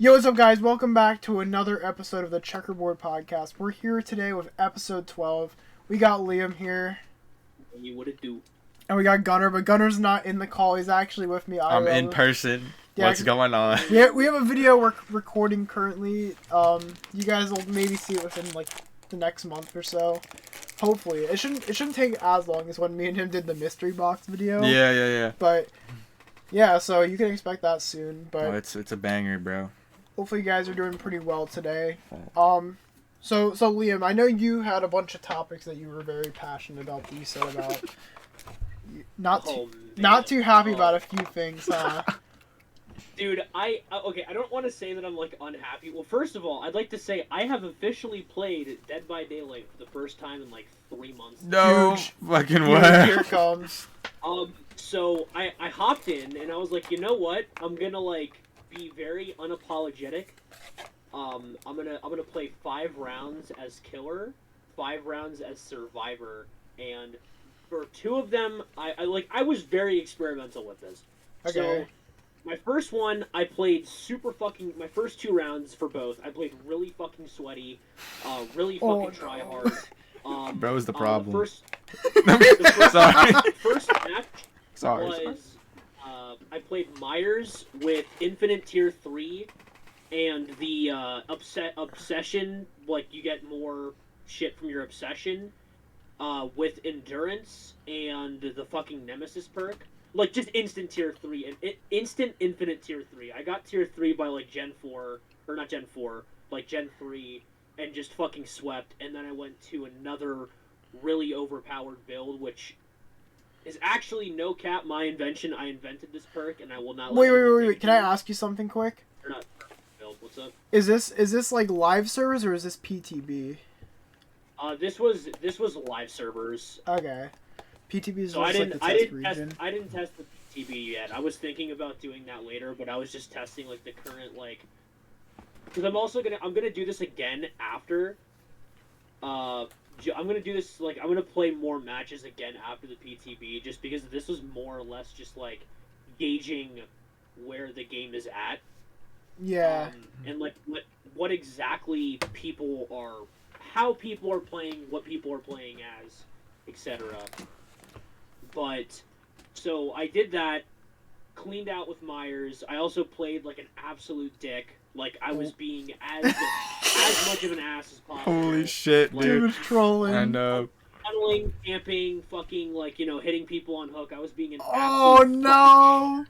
Yo, what's up, guys? Welcome back to another episode of the Checkerboard Podcast. We're here today with episode 12. We got Liam here. What it do? And we got Gunnar, but Gunnar's not in the call. He's actually with me. I'm in person. Yeah, what's going on? Yeah, we have a video we're recording currently. You guys will maybe see it within like the next month or so. Hopefully, it shouldn't take as long as when me and him did the mystery box video. Yeah. But yeah, so you can expect that soon. But it's a banger, bro. Hopefully you guys are doing pretty well today. So Liam, I know you had a bunch of topics that you were very passionate about that you said about. Not too happy about a few things, huh? Dude, I don't want to say that I'm like unhappy. Well, first of all, I'd like to say I have officially played Dead by Daylight for the first time in like 3 months. No fucking way. Here it comes. So I hopped in and I was like, you know what? I'm gonna like be very unapologetic. I'm gonna play 5 rounds as killer, 5 rounds as survivor, and for 2 of them, I was very experimental with this. Okay. So my first one, I played my first 2 rounds for both. I played really fucking sweaty, really fucking try hard. Bro's the problem. The first match Sorry. was I played Myers with Infinite Tier 3 and the Obsession, like you get more shit from your Obsession, with Endurance and the fucking Nemesis perk. Like just instant Tier 3 and instant Infinite Tier 3. I got Tier 3 by like Gen 4, or not Gen 4, like Gen 3, and just fucking swept. And then I went to another really overpowered build, which is actually no cap my invention. I invented this perk, and I will not. Wait. Can I ask you something quick? Or not build. What's up? Is this like live servers or is this PTB? This was live servers. Okay. PTB is so just like the test region. I didn't test the PTB yet. I was thinking about doing that later, but I was just testing like the current like. Because I'm gonna do this again after. I'm gonna do this like I'm gonna play more matches again after the PTB, just because this was more or less just like gauging where the game is at. Yeah. And like what exactly how people are playing, what people are playing as, etc. But so I did that, cleaned out with Myers. I also played like an absolute dick. Like I was being as much of an ass as possible. Holy shit, like, dude. was trolling. I know. Tunneling, camping, fucking like hitting people on hook. I was being an Oh no!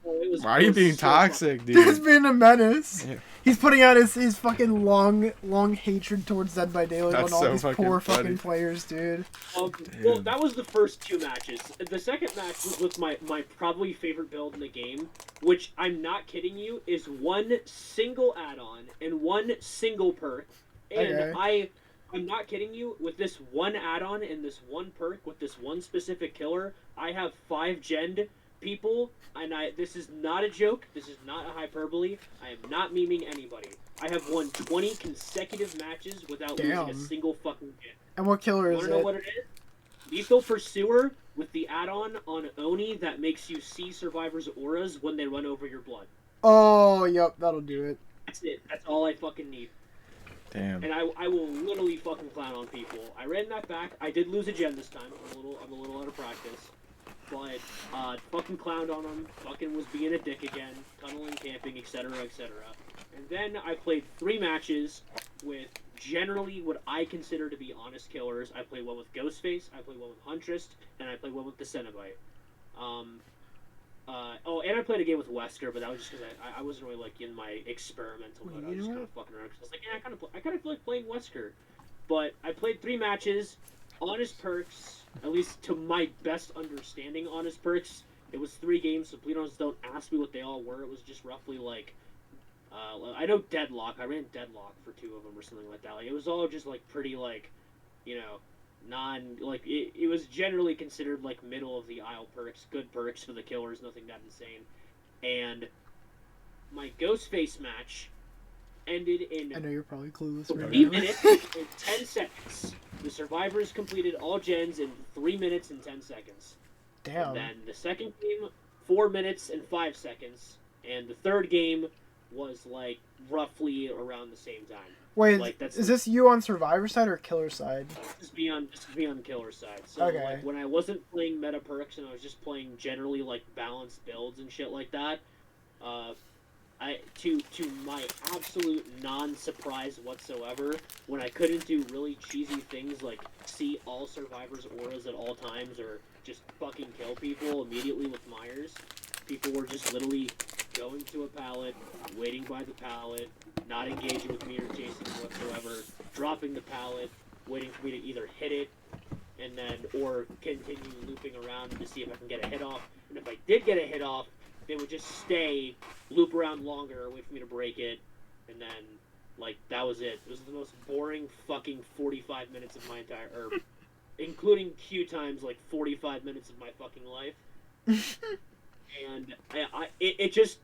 Why are you being toxic, dude? He's being a menace. Yeah. He's putting out his fucking long hatred towards Dead by Daylight on all these poor fucking players, dude. Well, that was the first 2 matches. The second match was with my probably favorite build in the game, which I'm not kidding you is 1 single add-on and 1 single perk. And okay. I'm not kidding you, with this 1 add-on and this 1 perk with this 1 specific killer, I have 5 gen people, and this is not a joke, this is not a hyperbole, I am not memeing anybody. I have won 20 consecutive matches without losing a single fucking gen. And what killer is it? Wanna know what it is? Lethal Pursuer with the add-on on Oni that makes you see survivors' auras when they run over your blood. Oh, yep, that'll do it. That's it. That's all I fucking need. Damn. And I will literally fucking clown on people. I ran that back. I did lose a gen this time. I'm a little out of practice. But fucking clowned on him, fucking was being a dick again, tunneling, camping, etc., etc. And then I played 3 matches with generally what I consider to be honest killers. I played one with Ghostface, I played one with Huntress, and I played one with the Cenobite. And I played a game with Wesker, but that was just because I wasn't really like in my experimental mode. I was just kind of fucking around because I was like, yeah, I kind of feel like playing Wesker. But I played 3 matches, honest perks. At least to my best understanding, honest perks. It was 3 games, so please don't ask me what they all were. It was just roughly like, I know Deadlock. I ran Deadlock for 2 of them or something like that. Like it was all just like pretty like, it was generally considered like middle of the aisle perks, good perks for the killers, nothing that insane. And my Ghostface match ended in I know you're probably clueless right 3 now. minutes and 10 seconds. The survivors completed all gens in 3 minutes and 10 seconds. Damn. And then the second game, 4 minutes and 5 seconds. And the third game, was like roughly around the same time. Wait, like, is this you on Survivor side or Killer side? This is me on Killer side. So okay. like when I wasn't playing meta perks and I was just playing generally like balanced builds and shit like that, to my absolute non-surprise whatsoever, when I couldn't do really cheesy things like see all survivors' auras at all times or just fucking kill people immediately with Myers, people were just literally going to a pallet, waiting by the pallet, not engaging with me or chasing me whatsoever, dropping the pallet, waiting for me to either hit it, and then, or continue looping around to see if I can get a hit off. And if I did get a hit off, they would just stay, loop around longer, wait for me to break it, and then, like, that was it. It was the most boring fucking 45 minutes of my entire, or, including queue times, like, 45 minutes of my fucking life. And it just,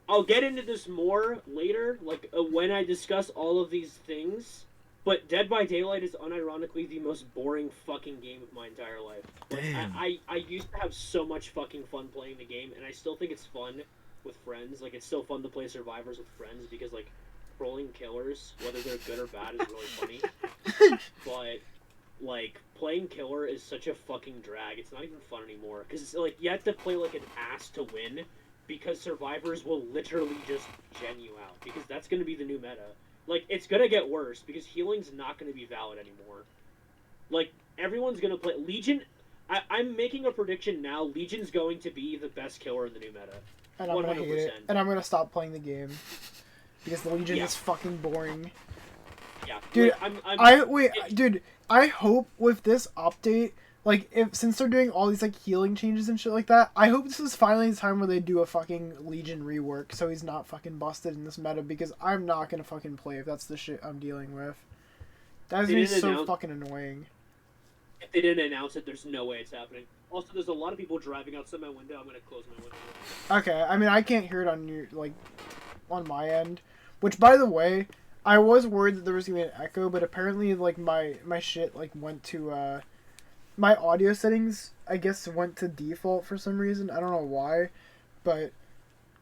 I'll get into this more later, like, when I discuss all of these things, but Dead by Daylight is unironically the most boring fucking game of my entire life. Damn. I used to have so much fucking fun playing the game, and I still think it's fun with friends. Like, it's still fun to play Survivors with friends, because, like, trolling killers, whether they're good or bad, is really funny. But, like, playing Killer is such a fucking drag. It's not even fun anymore. Because, it's like, you have to play like an ass to win, because Survivors will literally just gen you out. Because that's going to be the new meta. Like, it's going to get worse, because healing's not going to be valid anymore. Like, everyone's going to play... Legion... I'm making a prediction now. Legion's going to be the best killer in the new meta. And I'm 100%. Gonna hate it. And I'm going to stop playing the game. Because the Legion is fucking boring. Yeah. Dude, dude, I hope with this update, like, since they're doing all these, like, healing changes and shit like that, I hope this is finally the time where they do a fucking Legion rework so he's not fucking busted in this meta, because I'm not gonna fucking play if that's the shit I'm dealing with. That is so fucking annoying. If they didn't announce it, there's no way it's happening. Also, there's a lot of people driving outside my window. I'm gonna close my window. Okay, I mean, I can't hear it on your, like, on my end. Which, by the way, I was worried that there was gonna be an echo, but apparently, like, my shit, like, went to, my audio settings, I guess, went to default for some reason. I don't know why, but,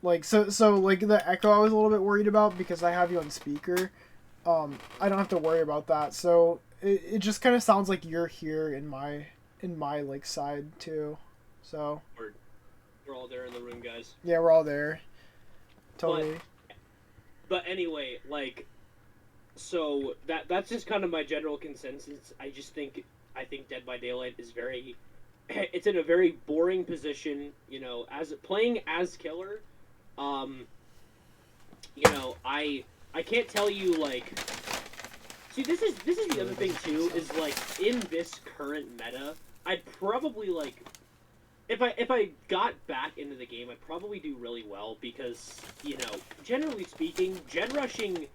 like, so like, the echo I was a little bit worried about because I have you on speaker. I don't have to worry about that, so it just kind of sounds like you're here in my, like, side, too, so. We're all there in the room, guys. Yeah, we're all there. Totally. But anyway, like, so that's just kind of my general consensus. I think Dead by Daylight is it's in a very boring position, you know, as playing as killer. You know, I can't tell you, like, see, this is the other thing too, is like, in this current meta, I'd probably, like, if I got back into the game, I'd probably do really well, because, you know, generally speaking, gen rushing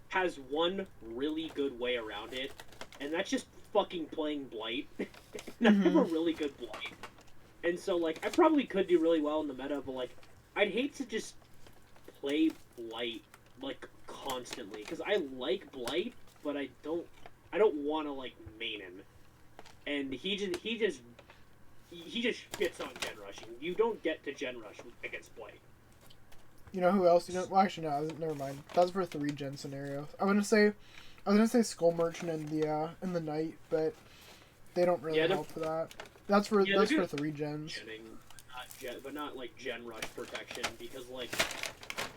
has one really good way around it, and that's just fucking playing Blight. And I have a really good Blight. And so, like, I probably could do really well in the meta, but, like, I'd hate to just play Blight, like, constantly, because I like Blight, but I don't want to, like, main him. And he just shits on gen rushing. You don't get to gen rush against Blight. You know who else? Well, actually, no, never mind. That was for a 3-gen scenario. I was gonna say Skull Merchant and the Knight, but they don't really help for that. That's for 3 gens. But not like gen rush protection, because like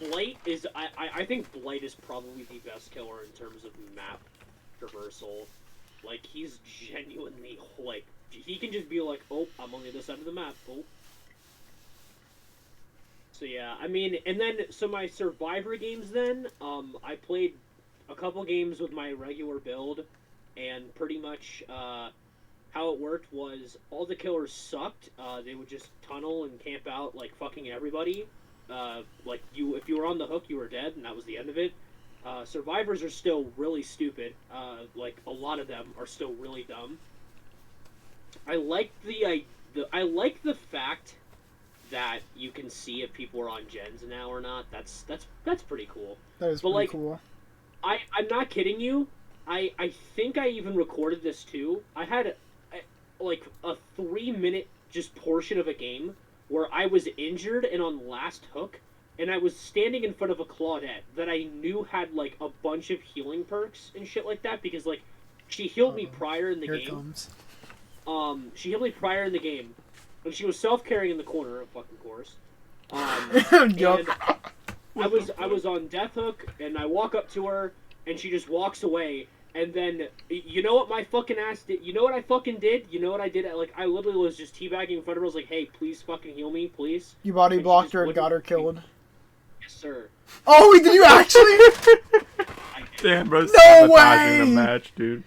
Blight is I think Blight is probably the best killer in terms of map traversal. Like, he's genuinely, like, he can just be like, oh, I'm on the other side of the map. Oh. So yeah, I mean, and then, so my Survivor games then, I played a couple games with my regular build, and pretty much, how it worked was, all the killers sucked. They would just tunnel and camp out, like, fucking everybody. Like, if you were on the hook, you were dead, and that was the end of it. Survivors are still really stupid. Like, a lot of them are still really dumb. I like the fact that you can see if people are on gens now or not. That's pretty cool. That is pretty cool. I'm not kidding you. I think I even recorded this too. I had like a 3-minute just portion of a game where I was injured and on last hook, and I was standing in front of a Claudette that I knew had, like, a bunch of healing perks and shit like that, because, like, she healed me prior in the Here game. It comes. She healed me prior in the game, and she was self-carrying in the corner, of fucking course. Yup. And I was on Death Hook, and I walk up to her, and she just walks away, and then, you know what my fucking ass did? You know what I fucking did? You know what I did? Like, I literally was just teabagging in front of her. I was like, hey, please fucking heal me, please. You body blocked her and got her killed. Yes, sir. Oh, wait, did you actually? Damn, bro. No way! The match, dude.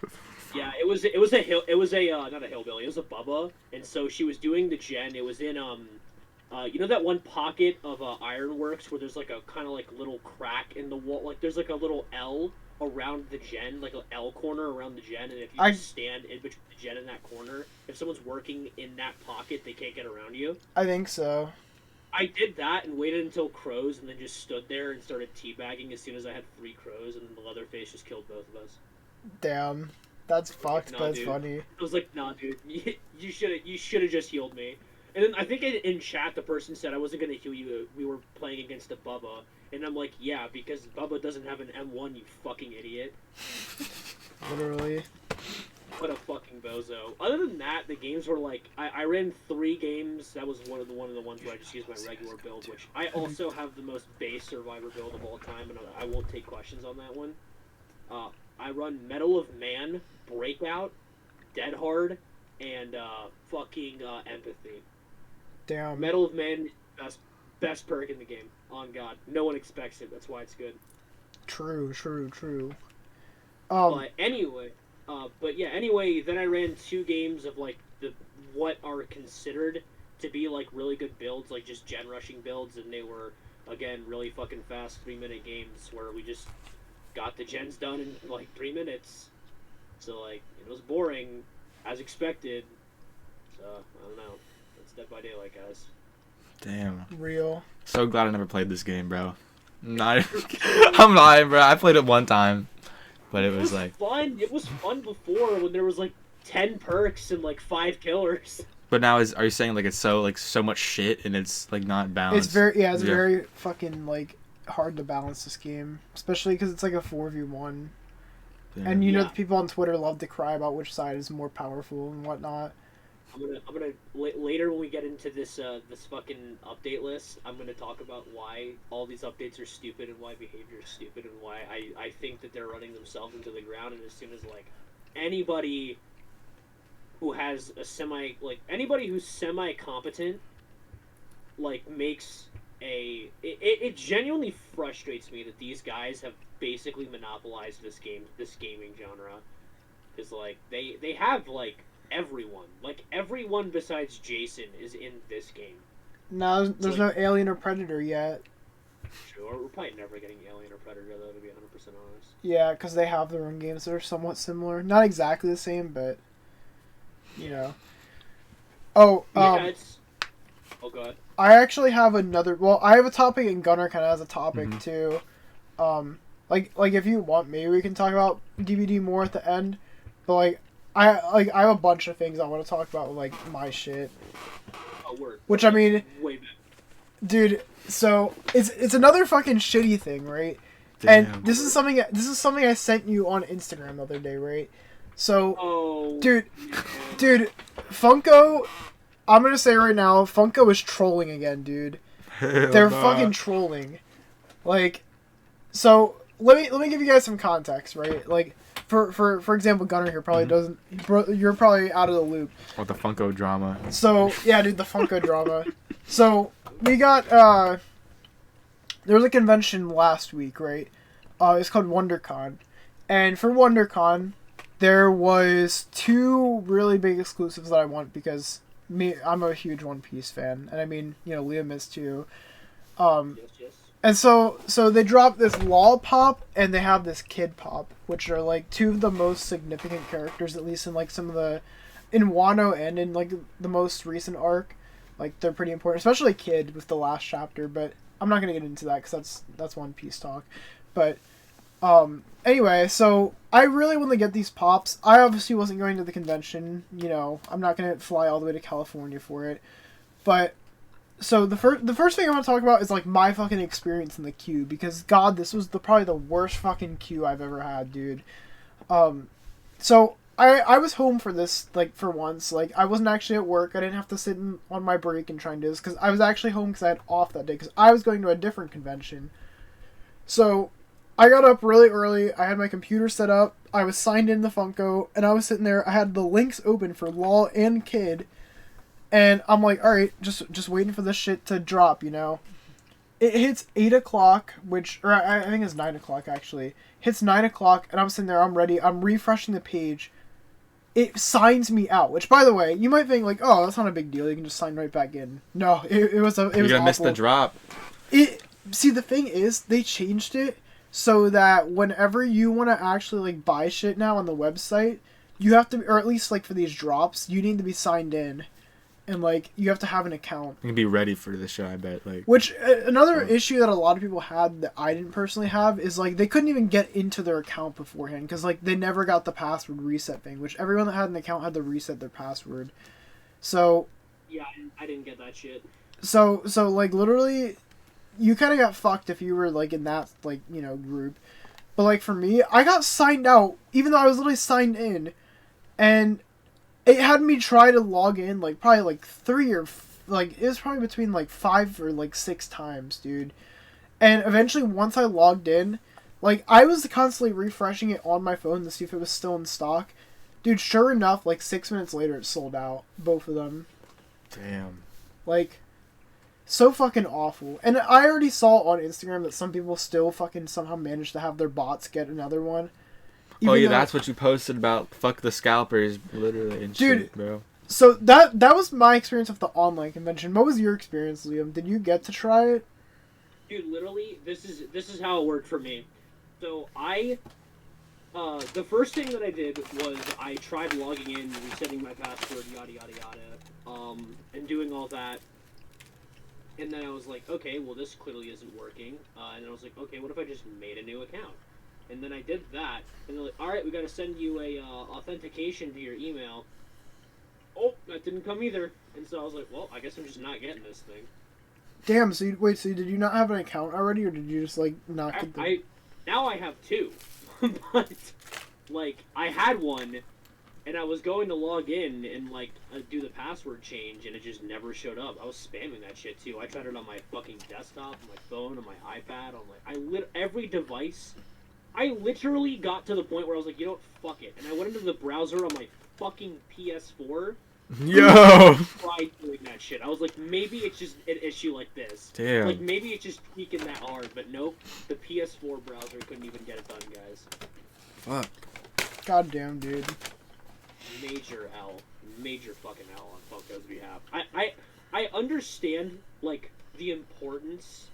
Yeah, it was not a hillbilly, it was a Bubba, and so she was doing the gen. It was in you know that one pocket of Ironworks where there's like a kind of like little crack in the wall, like there's like a little L around the gen, like an L corner around the gen, and if you just stand in between the gen and that corner, if someone's working in that pocket, they can't get around you. I think so. I did that and waited until crows, and then just stood there and started teabagging as soon as I had 3 crows, and then the Leatherface just killed both of us. Damn. That's fucked, Nah, but it's dude. funny. I was like, nah, dude, you should have just healed me. And then I think in chat the person said I wasn't gonna heal you. We were playing against a Bubba, and I'm like, yeah, because Bubba doesn't have an M1, you fucking idiot. Literally. What a fucking bozo. Other than that, the games were like, I ran 3 games. That was one of the ones where I just used my regular build, which I also have the most base Survivor build of all time, and I won't take questions on that one. I run Medal of Man, Breakout, Dead Hard, and fucking Empathy. Damn. Medal of Man, best perk in the game. On God, no one expects it. That's why it's good. True. But anyway, then I ran 2 games of like what are considered to be like really good builds, like just gen rushing builds, and they were again really fucking fast 3-minute games where we just got the gens done in like 3 minutes. So like it was boring, as expected. So I don't know. It's Dead by Daylight, guys. Damn. Real. So glad I never played this game, bro. I'm lying, bro. I played it one time, but it was like fun. It was fun before when there was like 10 perks and like 5 killers. But now are you saying like it's so much shit and it's like not balanced? It's very fucking like hard to balance this game, especially because it's like a 4v1. Yeah. And you know the people on Twitter love to cry about which side is more powerful and whatnot. I'm gonna later when we get into this fucking update list, I'm gonna talk about why all these updates are stupid and why behavior is stupid and why I think that they're running themselves into the ground. And as soon as like anybody who has anybody who's semi competent like makes it genuinely frustrates me that these guys have basically monopolized this gaming genre. Because like they have like everyone besides Jason is in this game. No, there's no Alien or Predator yet. Sure, we're probably never getting Alien or Predator though, to be 100% honest. Yeah, because they have their own games that are somewhat similar. Not exactly the same, but you know. Oh, Oh god. I actually have another. Well, I have a topic, and Gunnar kind of has a topic too. Like if you want, maybe we can talk about DBD more at the end. But like, I have a bunch of things I want to talk about with like my shit. Oh, word. Which I mean, way back. Dude. So it's another fucking shitty thing, right? Damn. And this is something I sent you on Instagram the other day, right? So, dude, Funko. I'm gonna say right now, Funko is trolling again, dude. They're fucking trolling. Like, so let me give you guys some context, right? Like, for example, Gunnar here probably doesn't. You're probably out of the loop. What the Funko drama? So yeah, dude, the Funko drama. So we got there was a convention last week, right? It's called WonderCon, and for WonderCon, there was 2 really big exclusives that I want because I'm a huge One Piece fan, and I mean, you know, Liam is too. Yes. And so they dropped this Lol Pop and they have this Kid Pop, which are like 2 of the most significant characters, at least in like some of in Wano and in like the most recent arc. Like they're pretty important, especially Kid with the last chapter. But I'm not gonna get into that because that's One Piece talk. But anyway, so I really want to get these pops. I obviously wasn't going to the convention. You know, I'm not gonna fly all the way to California for it. But So the first thing I want to talk about is like my fucking experience in the queue, because God, this was probably the worst fucking queue I've ever had, dude. So I was home for this, like, for once. Like, I wasn't actually at work. I didn't have to sit on my break and try and do this, because I was actually home because I had off that day, because I was going to a different convention. So I got up really early. I had my computer set up. I was signed in the Funko, and I was sitting there. I had the links open for Law and Kid. And I'm like, alright, just waiting for this shit to drop, you know? It hits 8 o'clock, or I think it's 9 o'clock, actually. Hits 9 o'clock, and I'm sitting there, I'm ready, I'm refreshing the page. It signs me out, which, by the way, you might think, like, oh, that's not a big deal, you can just sign right back in. No, it was awful. You're gonna miss the drop. See, the thing is, they changed it so that whenever you want to actually, like, buy shit now on the website, you have to, or at least, like, for these drops, you need to be signed in. And, like, you have to have an account. You can be ready for the show, I bet. Like, which, another issue that a lot of people had that I didn't personally have is, like, they couldn't even get into their account beforehand. Because, like, they never got the password reset thing. Which everyone that had an account had to reset their password. So... Yeah, I didn't get that shit. So like, literally, you kind of got fucked if you were, like, in that, like, you know, group. But, like, for me, I got signed out, even though I was literally signed in. And... it had me try to log in, like, probably, like, 3 or, like, it was probably between, like, 5 or, like, 6 times, dude. And eventually, once I logged in, like, I was constantly refreshing it on my phone to see if it was still in stock. Dude, sure enough, like, 6 minutes later, it sold out. Both of them. damn. Like, so fucking awful. And I already saw on Instagram that some people still fucking somehow managed to have their bots get another one. Oh yeah, that's what you posted about. Fuck the scalpers, literally, and dude, shit, bro. So that was my experience of the online convention. What was your experience, Liam? Did you get to try it? Dude, literally, this is how it worked for me. So the first thing that I did was I tried logging in, resetting my password, yada yada yada, and doing all that. And then I was like, okay, well this clearly isn't working. And then I was like, okay, what if I just made a new account? And then I did that, and they're like, alright, we gotta send you a authentication to your email. Oh, that didn't come either. And so I was like, well, I guess I'm just not getting this thing. Damn, so did you not have an account already, or did you just, like, not get the... Now I have 2. But, like, I had one, and I was going to log in and, like, do the password change, and it just never showed up. I was spamming that shit, too. I tried it on my fucking desktop, on my phone, on my iPad, on, like, every device... I literally got to the point where I was like, you know what, fuck it. And I went into the browser on my fucking PS4. Yo! Tried doing that shit. I was like, maybe it's just an issue like this. Damn. Like, maybe it's just tweaking that hard. But nope, the PS4 browser couldn't even get it done, guys. Fuck. God damn, dude. Major L. Major fucking L on Funko's behalf. I understand, like, the importance...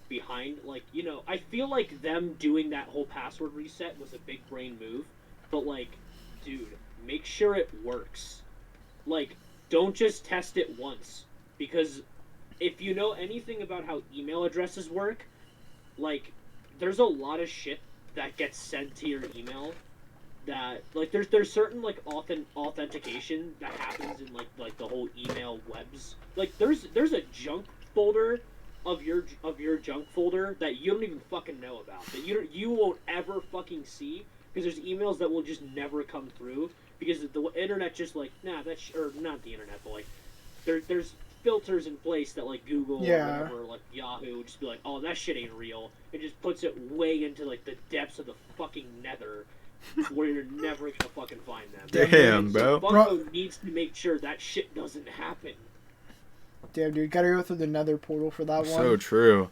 behind, like, you know, I feel like them doing that whole password reset was a big brain move, but, like, dude, make sure it works. Like, don't just test it once, because if you know anything about how email addresses work, like, there's a lot of shit that gets sent to your email that, like, there's certain, like, authentication that happens in, like the whole email webs. Like, there's a junk folder of your junk folder that you don't even fucking know about, that you won't ever fucking see, because there's emails that will just never come through because the internet just like, nah, that's or not the internet, but like there's filters in place that like Google or whatever, like Yahoo, just be like, oh, that shit ain't real. It just puts it way into like the depths of the fucking nether where you're never gonna fucking find them. Damn, so bro. Funko needs to make sure that shit doesn't happen. Damn, dude, gotta go through the nether portal for that one. So true.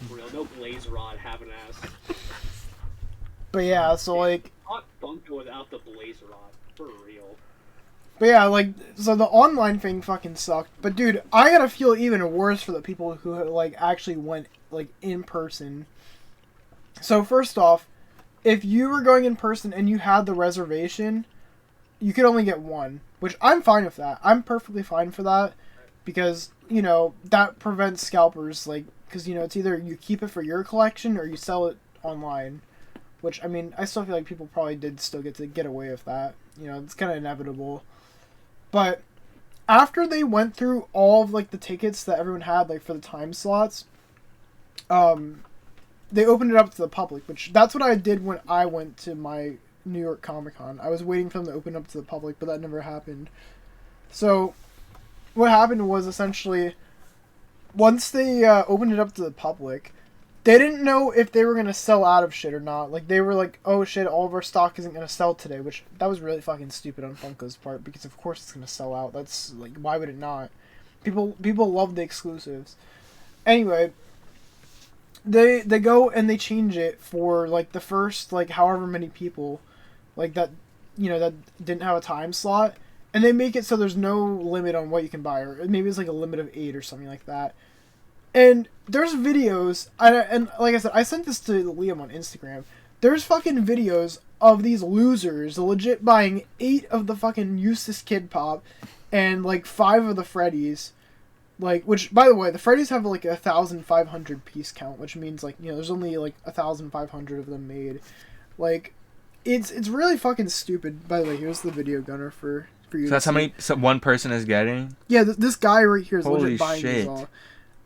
Real, no blaze rod, have an ass. But yeah, so like... Not Funko without the blaze rod, for real. But yeah, like, so the online thing fucking sucked. But dude, I gotta feel even worse for the people who, like, actually went, like, in person. So first off, if you were going in person and you had the reservation, you could only get one. Which, I'm fine with that. I'm perfectly fine for that. Because, you know, that prevents scalpers, like, because, you know, it's either you keep it for your collection or you sell it online. Which, I mean, I still feel like people probably did still get away with that. You know, it's kind of inevitable. But after they went through all of like the tickets that everyone had like for the time slots, they opened it up to the public, which that's what I did when I went to my New York Comic Con. I was waiting for them to open up to the public, but that never happened. So what happened was essentially once they opened it up to the public, they didn't know if they were going to sell out of shit or not. Like, they were like, oh shit, all of our stock isn't going to sell today, which that was really fucking stupid on Funko's part, because of course it's going to sell out. That's, like, why would it not? People love the exclusives. Anyway, they go and they change it for, like, the first, like, however many people, like, that, you know, that didn't have a time slot, and they make it so there's no limit on what you can buy, or maybe it's, like, a limit of 8 or something like that. And there's videos, and like I said, I sent this to Liam on Instagram. There's fucking videos of these losers legit buying 8 of the fucking Eustace Kid Pop and like 5 of the Freddies. Like, which, by the way, the Freddies have like 1,500 piece count, which means like, you know, there's only like 1,500 of them made. Like, it's really fucking stupid. By the way, here's the video, Gunnar, for you. So that's how many one person is getting? Yeah, this guy right here is Holy legit buying shit. these all.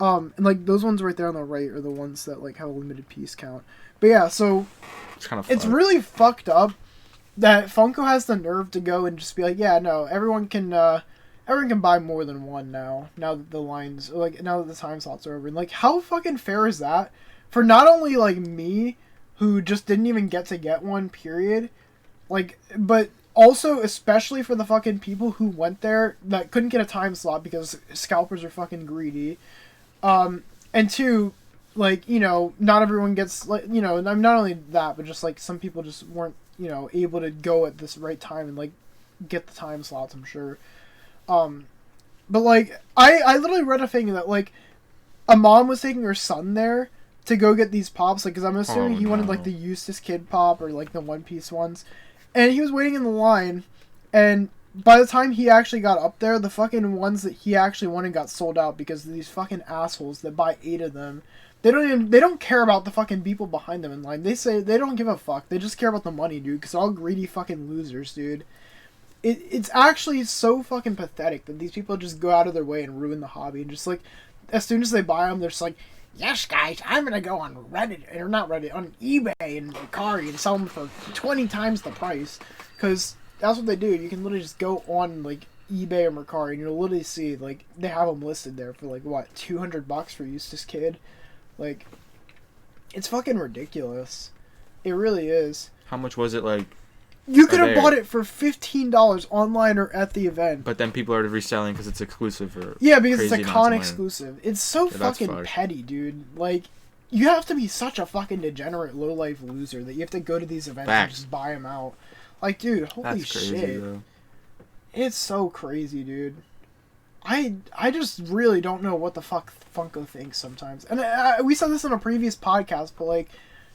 And like those ones right there on the right are the ones that like have a limited piece count. But yeah, so It's kind of it's really fucked up that Funko has the nerve to go and just be like, yeah, no, everyone can buy more than one now. Now that the lines, like, now that the time slots are over. And like, how fucking fair is that for not only like me, who just didn't even get to get one, period, like, but also especially for the fucking people who went there that couldn't get a time slot because scalpers are fucking greedy. And 2, like, you know, not everyone gets, like, you know, not only that, but just, like, some people just weren't, you know, able to go at this right time and, like, get the time slots, I'm sure. But, like, I literally read a thing that, like, a mom was taking her son there to go get these pops, like, because I'm assuming he wanted, like, the Eustace Kid Pop or, like, the One Piece ones. And he was waiting in the line, and by the time he actually got up there, the fucking ones that he actually wanted got sold out because of these fucking assholes that buy 8 of them. They don't care about the fucking people behind them in line. They say they don't give a fuck. They just care about the money, dude, because they're all greedy fucking losers, dude. It's actually so fucking pathetic that these people just go out of their way and ruin the hobby. And just, like, as soon as they buy them, they're just like, yes, guys, I'm going to go on Reddit, or not Reddit, on eBay and Mercari and sell them for 20 times the price. Because that's what they do. You can literally just go on, like, eBay or Mercari, and you'll literally see, like, they have them listed there for, like, what, $200 for Eustace Kid? Like, it's fucking ridiculous. It really is. How much was it, like? You could have bought it for $15 online or at the event. But then people are reselling because it's exclusive for yeah, because it's a crazy con exclusive. It's so fucking petty, dude. Like, you have to be such a fucking degenerate low-life loser that you have to go to these events and just buy them out. Like, dude, holy shit. Bro. It's so crazy, dude. I just really don't know what the fuck Funko thinks sometimes. And we said this in a previous podcast, but, like,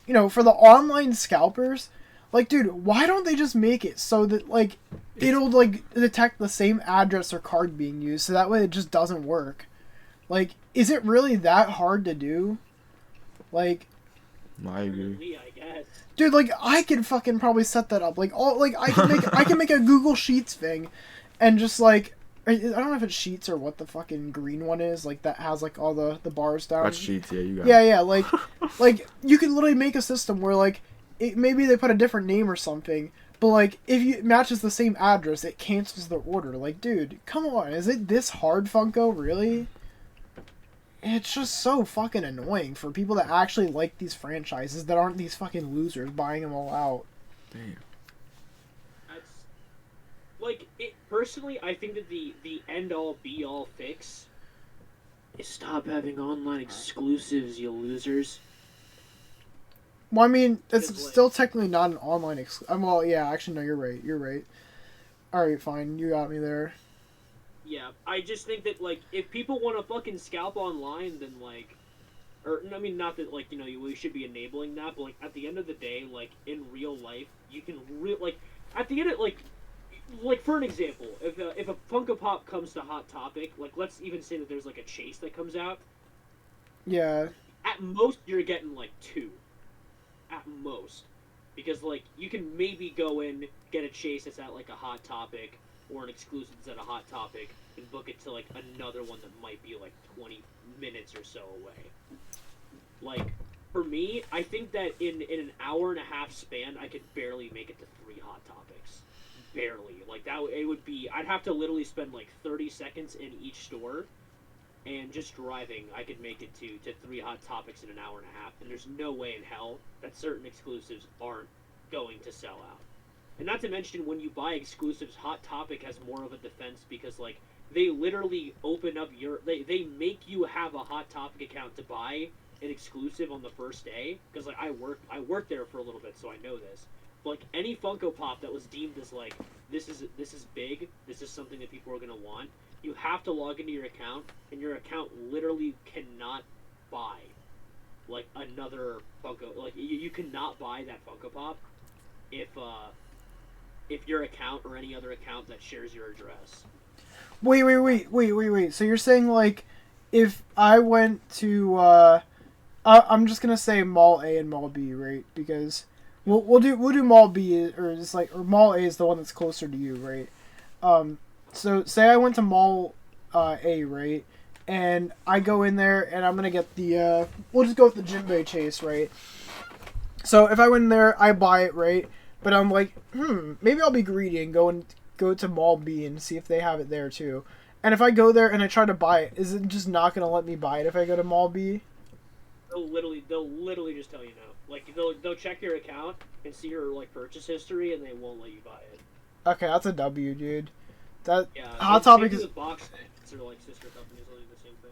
you know, for the online scalpers, like, dude, why don't they just make it so that, like, it'll, like, detect the same address or card being used, so that way it just doesn't work? Like, is it really that hard to do? Like, I agree. I guess. Dude, like, I could fucking probably set that up. Like, I can make a Google Sheets thing, and just, like, I don't know if it's Sheets or what the fucking green one is, like, that has, like, all the bars down. That's Sheets, yeah, you got it. Yeah, like, like, you could literally make a system where, like, maybe they put a different name or something, but, like, if it matches the same address, it cancels their order. Like, dude, come on, is it this hard, Funko? Really? It's just so fucking annoying for people that actually like these franchises that aren't these fucking losers buying them all out. Damn. That's, like, personally, I think that the end-all, be-all fix is stop having online exclusives, you losers. Well, I mean, it's still technically not an online exclusive. Well, yeah, actually, no, you're right. Alright, fine, you got me there. Yeah, I just think that, like, if people want to fucking scalp online, then, like, or, I mean, not that, like, you know, we should be enabling that, but, like, at the end of the day, like, in real life, you can like, at the end of, like, for an example, if a Funko Pop comes to Hot Topic, like, let's even say that there's, like, a chase that comes out. Yeah. At most, you're getting, like, 2. At most. Because, like, you can maybe go in, get a chase that's at, like, a Hot Topic, or an exclusive that's at a Hot Topic, and book it to like another one that might be like 20 minutes or so away. Like, for me, I think that in an hour and a half span, I could barely make it to 3 Hot Topics. Barely. Like, it would be, I'd have to literally spend like 30 seconds in each store, and just driving, I could make it to 3 Hot Topics in an hour and a half, and there's no way in hell that certain exclusives aren't going to sell out. And not to mention, when you buy exclusives, Hot Topic has more of a defense, because, like, they literally open up they make you have a Hot Topic account to buy an exclusive on the first day, because, like, I worked there for a little bit, so I know this. But, like, any Funko Pop that was deemed as, like, this is big, this is something that people are going to want, you have to log into your account, and your account literally cannot buy, like, another Funko. Like, you cannot buy that Funko Pop if your account or any other account that shares your address. Wait. So you're saying, like, if I went to, I'm just gonna say Mall A and Mall B, right? Because we'll do Mall B, or Mall A is the one that's closer to you, right? So say I went to Mall A, right? And I go in there and I'm gonna get the we'll just go with the Jinbei Chase, right? So if I went in there, I buy it, right? But I'm like, maybe I'll be greedy and go to Mall B and see if they have it there too. And if I go there and I try to buy it, is it just not gonna let me buy it if I go to Mall B? They'll literally just tell you no. Like, they'll check your account and see your, like, purchase history, and they won't let you buy it. Okay, that's a W, dude. That Yeah, Hot Topic is box or like sister companies will do the same thing.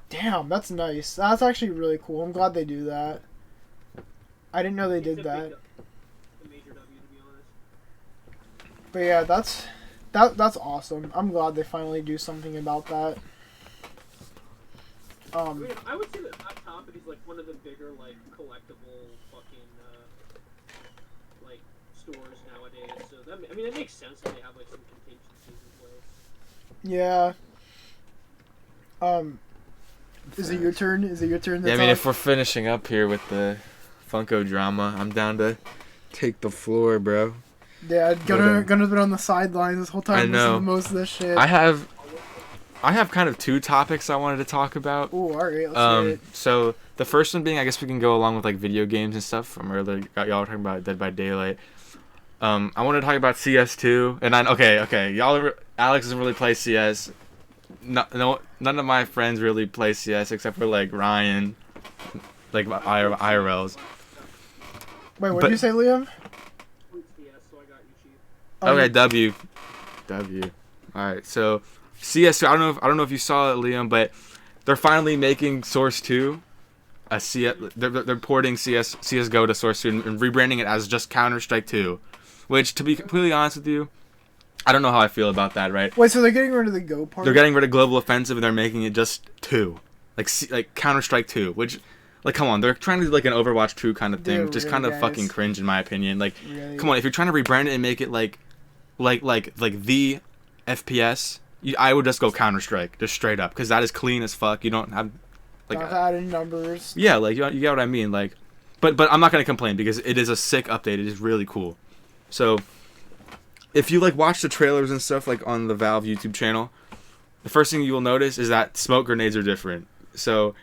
Damn, that's nice. That's actually really cool. I'm glad they do that. I didn't know they did that. A major W, to be honest. But yeah, that's awesome. I'm glad they finally do something about that. I mean, I would say that Hot Topic is like one of the bigger, like, collectible fucking like stores nowadays. So that, I mean, it makes sense that they have like some contingencies in place. Yeah. Is it your turn? Yeah, I mean, if we're finishing up here with the Funko drama, I'm down to take the floor, bro. Yeah, Gunnar's been on the sidelines this whole time. I know. Listening to most of this shit. I have kind of 2 topics I wanted to talk about. Ooh, alright, let's hear it. So the first one being, I guess we can go along with like video games and stuff from earlier. Y'all were talking about Dead by Daylight. I wanted to talk about CS2, and Alex doesn't really play CS. No, none of my friends really play CS except for like Ryan, like IRLs. Wait, what did you say, Liam? CS, so I got you, Chief. Okay, W. All right, so CS2. I don't know if you saw it, Liam, but they're finally making Source 2. They're porting CS:GO to Source 2 and rebranding it as just Counter-Strike 2. Which, to be completely honest with you, I don't know how I feel about that, right? Wait, so they're getting rid of the Go part? They're getting rid of Global Offensive and they're making it just 2. Like Counter-Strike 2, which, like, come on, they're trying to do like an Overwatch 2 kind of thing, which is kind of fucking cringe in my opinion. Like, come on, if you're trying to rebrand it and make it like the FPS, I would just go Counter-Strike, just straight up, because that is clean as fuck. You don't have, like, not adding numbers. Yeah, like, you get what I mean, like, but I'm not gonna complain because it is a sick update. It is really cool. So, if you like watch the trailers and stuff like on the Valve YouTube channel, the first thing you will notice is that smoke grenades are different. So,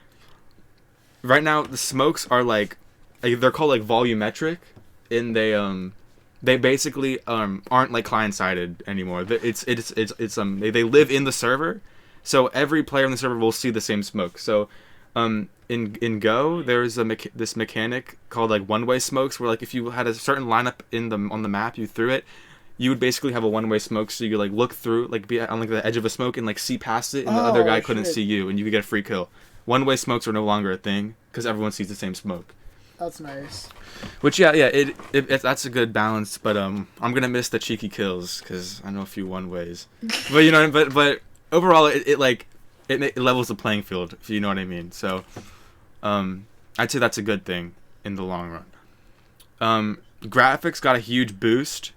right now the smokes are like they're called like volumetric, and they basically aren't like client-sided anymore. They live in the server, so every player in the server will see the same smoke. So in Go, there's this mechanic called like one-way smokes, where like if you had a certain lineup on the map, you threw it, you would basically have a one-way smoke, so you could like look through, like be on like the edge of a smoke and like see past it, and the other guy couldn't see you, and you could get a free kill. One-way smokes are no longer a thing because everyone sees the same smoke. That's nice. Which that's a good balance, but I'm gonna miss the cheeky kills because I know a few one-ways. But you know, but overall it levels the playing field, if you know what I mean. So I'd say that's a good thing in the long run. Graphics got a huge boost.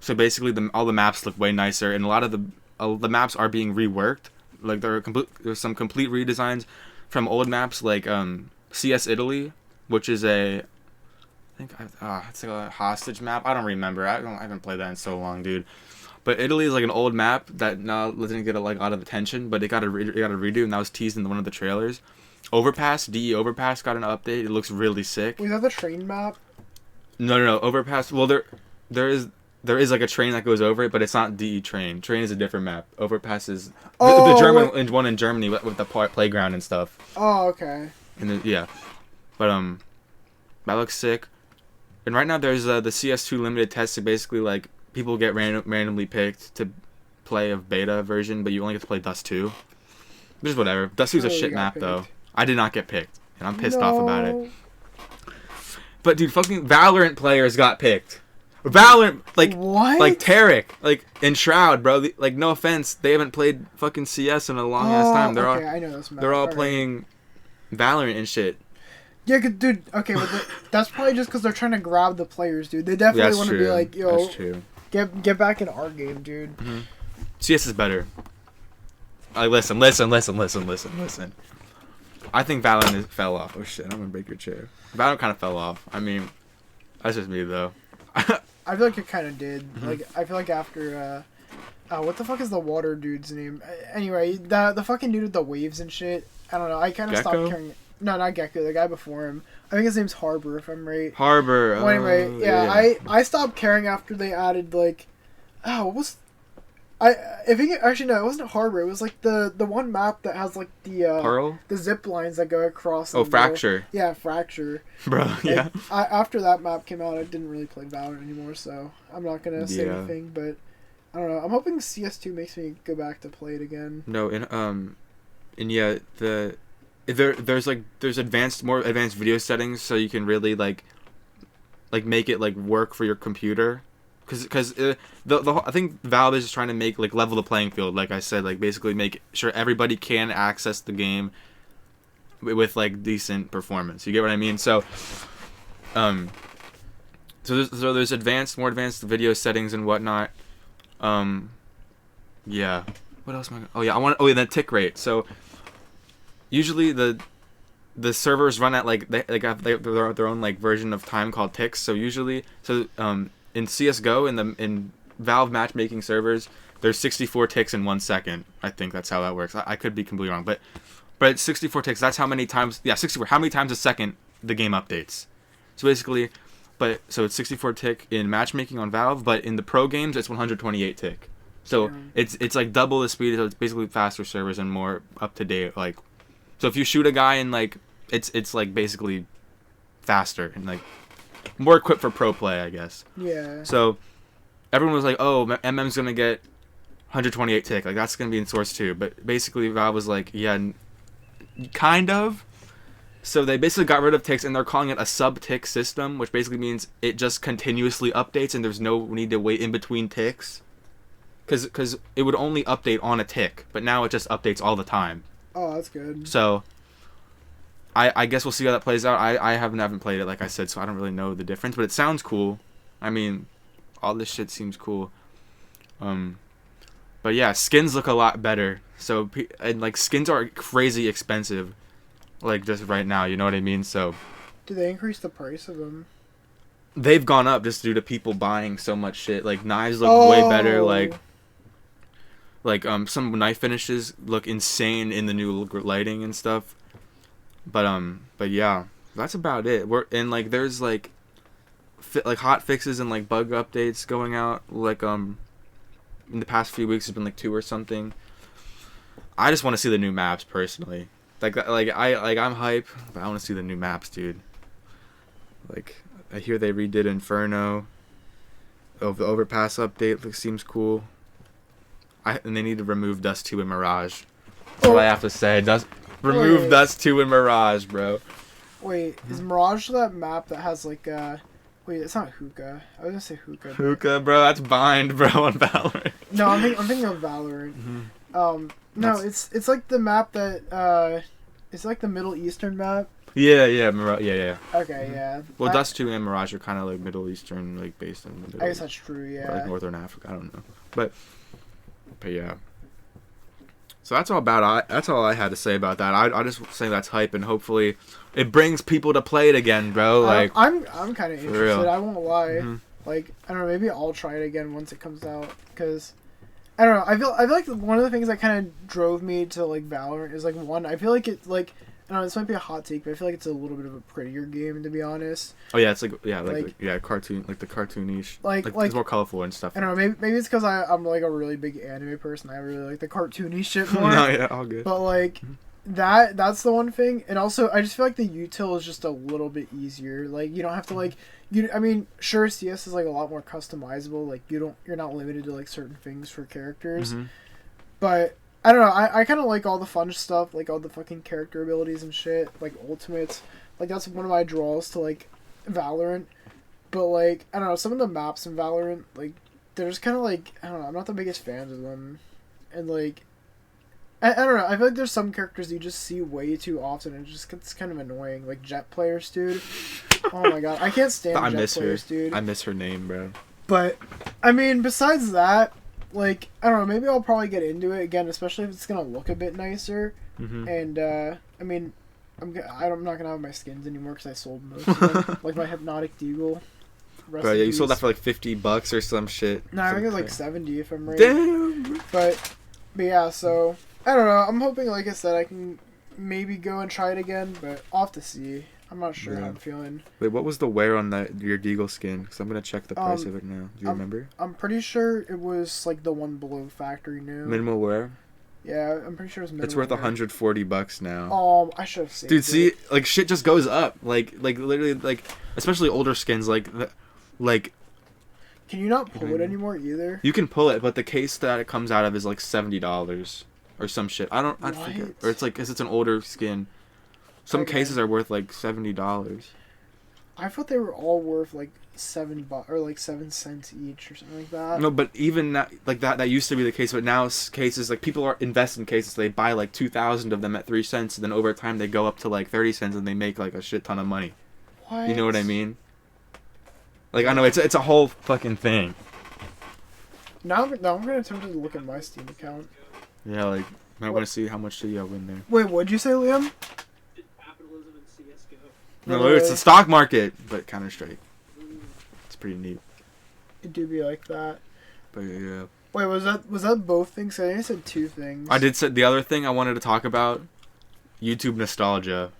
So basically, all the maps look way nicer, and a lot of the maps are being reworked. Like there's some complete redesigns from old maps, like CS Italy, which is it's like a hostage map. I don't remember. I haven't played that in so long, dude. But Italy is like an old map that now doesn't get a lot of attention, but it got a redo, and that was teased in one of the trailers. Overpass, DE Overpass got an update. It looks really sick. Was that the train map? No. Overpass. Well, there is like a train that goes over it, but it's not DE Train. Train is a different map. Overpass is the German one in Germany with the playground and stuff. Oh, okay. And yeah, but that looks sick. And right now there's the CS2 limited test. So basically, like, people get randomly picked to play a beta version, but you only get to play Dust 2. Which is whatever. Dust 2 is a shit map picked. though. I did not get picked, and I'm pissed off about it. But dude, fucking Valorant players got picked. Valorant, what? Like Tarek, like in Shroud, bro. Like, no offense, they haven't played fucking CS in a long ass time. They're I know this map. they're all playing Valorant and shit. Yeah, dude. Okay, but that's probably just because they're trying to grab the players, dude. They definitely want to be like, yo, get back in our game, dude. Mm-hmm. CS is better. Like, listen. I think Valorant fell off. Oh shit, I'm gonna break your chair. Valorant kind of fell off. I mean, that's just me though. I feel like it kind of did. Mm-hmm. Like, I feel like after, what the fuck is the water dude's name? Anyway, the fucking dude with the waves and shit. I don't know. I kind of stopped caring. No, not Gecko. The guy before him. I think his name's Harbor, if I'm right. Harbor. Well, anyway, yeah. I stopped caring after they added like, what was. Actually no, it wasn't Harbor. It was like the one map that has like the Pearl? The zip lines that go across. Oh, Fracture. Yeah, Fracture. Bro, yeah. After that map came out, I didn't really play Valorant anymore, so I'm not gonna say anything. But I don't know. I'm hoping CS2 makes me go back to play it again. No, and yeah, there's more advanced video settings, so you can really like make it like work for your computer. Because I think Valve is just trying to make like level the playing field, like I said, like basically make sure everybody can access the game with like decent performance. You get what I mean? So there's more advanced video settings and whatnot. Yeah. What else am I gonna... Oh yeah, the tick rate. So usually the servers run at like they have their own like version of time called ticks. So usually in CS:GO, in Valve matchmaking servers, there's 64 ticks in 1 second. I think that's how that works. I could be completely wrong, but it's 64 ticks. That's how many times. Yeah, 64. How many times a second the game updates? So basically, so it's 64 tick in matchmaking on Valve, but in the pro games it's 128 tick. So it's like double the speed. So it's basically faster servers and more up to date. Like, so if you shoot a guy and like it's like basically faster and like more equipped for pro play, I guess. Yeah. So everyone was like, "Oh, MM's gonna get 128 tick. Like that's gonna be in Source 2." But basically, Valve was like, "Yeah, kind of." So they basically got rid of ticks, and they're calling it a sub-tick system, which basically means it just continuously updates, and there's no need to wait in between ticks. Because it would only update on a tick, but now it just updates all the time. Oh, that's good. So I guess we'll see how that plays out. I haven't played it, like I said, so I don't really know the difference, but it sounds cool. I mean, all this shit seems cool. But yeah, skins look a lot better. So, and like, skins are crazy expensive, like just right now, you know what I mean? So did they increase the price of them? They've gone up just due to people buying so much shit. Like, knives look way better, like some knife finishes look insane in the new lighting and stuff. But yeah, that's about it. There's like hot fixes and like bug updates going out. Like in the past few weeks, there's been like 2 or something. I just want to see the new maps personally. I'm hype, but I want to see the new maps, dude. Like, I hear they redid Inferno. The Overpass update seems cool. And they need to remove Dust 2 and Mirage. That's what I have to say. Remove Dust 2 and Mirage, bro. Wait, is Mirage that map that has like wait, it's not Hookah. I was gonna say Hookah. Hookah, bro, that's Bind, bro, on Valorant. No, I'm thinking of Valorant. Mm-hmm. No, it's like the map that it's like the Middle Eastern map. Yeah, Mirage, yeah. Okay, yeah. Well, Dust 2 and Mirage are kind of like Middle Eastern, like based in the Middle. I guess that's true, yeah. Or like Northern Africa, I don't know, but yeah. So that's all I had to say about that. I just say that's hype, and hopefully it brings people to play it again, bro. Like, I'm kind of interested. Real. I won't lie. Mm-hmm. Like, I don't know. Maybe I'll try it again once it comes out. Cause I don't know. I feel like one of the things that kind of drove me to like Valorant is like one. I feel like it like I don't know. This might be a hot take, but I feel like it's a little bit of a prettier game to be honest. Oh yeah, it's like cartoon, like the cartoonish, like it's more colorful and stuff. I don't know. Maybe it's because I'm like a really big anime person. I really like the cartoony shit more. No, yeah, all good. But like that's the one thing, and also I just feel like the util is just a little bit easier. Like you don't have to like I mean, sure, CS is like a lot more customizable. Like you're not limited to like certain things for characters, but. I don't know, I kind of like all the fun stuff, like all the fucking character abilities and shit, like ultimates. Like, that's one of my draws to, like, Valorant. But, like, I don't know, some of the maps in Valorant, like, they're just kind of, like, I don't know, I'm not the biggest fan of them. And, like, I don't know, I feel like there's some characters you just see way too often, and it just gets kind of annoying. Like, Jet players, dude. Oh my god, I can't stand Jet players, dude. I miss her name, bro. But, I mean, besides that, like, I don't know, maybe I'll probably get into it again, especially if it's going to look a bit nicer. And, I mean, I'm not going to have my skins anymore because I sold most of them. Like my Hypnotic Deagle. Bro, yeah, you sold that for like $50 or some shit. No, I think it was like 70 if I'm right. Damn! But yeah, so, I don't know, I'm hoping, like I said, I can maybe go and try it again, but I'll have to see. I'm not sure how I'm feeling. Wait, what was the wear on your Deagle skin? Because I'm going to check the price of it now. Do you remember? I'm pretty sure it was, like, the one below factory new. Minimal wear? Yeah, I'm pretty sure it's minimal. It's worth wear. $140 now. Oh, I should have saved Dude, it. see, like, shit just goes up. Like literally, like, especially older skins, like... Can you not pull it anymore either? You can pull it, but the case that it comes out of is, like, $70. Or some shit. I forget. Or it's, like, because it's an older skin. Some cases are worth like $70. I thought they were all worth like $7 or like 7 cents each or something like that. No, but even that, like that used to be the case. But now cases, like people are invest in cases. They buy like 2,000 of them at 3 cents, and then over time they go up to like 30 cents, and they make like a shit ton of money. What? You know what I mean? Like I know it's a whole fucking thing. Now I'm gonna attempt to look at my Steam account. Yeah, like I want to see how much you have in there. Wait, what'd you say, Liam? No, it's the stock market, but Counter-Strike. It's pretty neat. It do be like that. But yeah. Wait, was that both things? I think I said 2 things. I did say the other thing I wanted to talk about. YouTube nostalgia.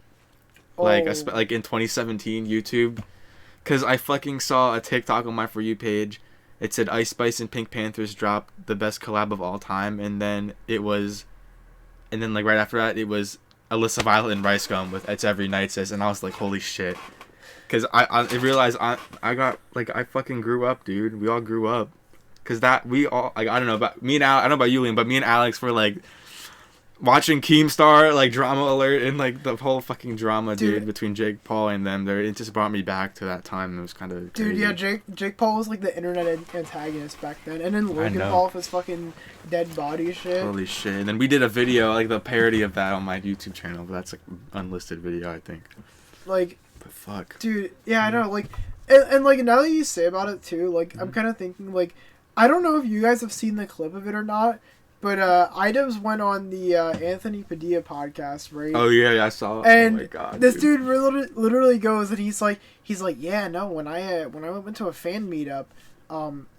Oh. Like in 2017 YouTube, because I fucking saw a TikTok on my For You page. It said Ice Spice and Pink Panthers dropped the best collab of all time, and then like right after that it was Alyssa Violet and Rice Gum with It's Every Night Says, and I was like, holy shit. Because I realized I got, like, I fucking grew up, dude. We all grew up. Because we all, like, I don't know about, me and Al, I don't know about you, Liam, but me and Alex were, like, watching Keemstar, like, Drama Alert, and, like, the whole fucking drama, dude, between Jake Paul and them. It just brought me back to that time. It was kind of crazy. Dude, yeah, Jake Paul was, like, the internet antagonist back then. And then Logan Paul with his fucking dead body shit. Holy shit. And then we did a video, like, the parody of that on my YouTube channel, but that's, like, unlisted video, I think. Like... But fuck. Dude, yeah, I know, like... And like, now that you say about it, too, like, I'm kind of thinking, like... I don't know if you guys have seen the clip of it or not, but Idubbbz went on the Anthony Padilla podcast, right? Oh yeah, I saw it. And oh my god, this dude literally goes and he's like, yeah, no, when I went to a fan meetup,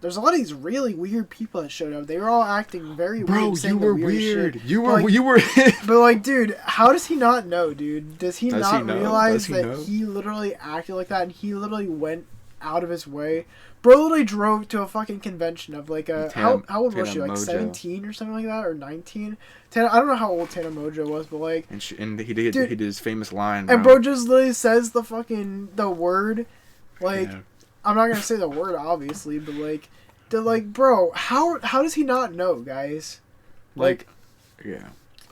there's a lot of these really weird people that showed up. They were all acting very weird. Bro, you were weird. Shit. You were. But like, dude, how does he not know, dude? Does he not realize that he literally acted like that and he literally went out of his way? Bro literally drove to a fucking convention of like how old was she? Like Mojo. 17 or something like that, or 19. I don't know how old Tana Mojo was, but like, and he did his famous line. And bro just literally says the word, like, yeah. I'm not gonna say the word obviously, but like, bro, how does he not know, guys? Like, yeah.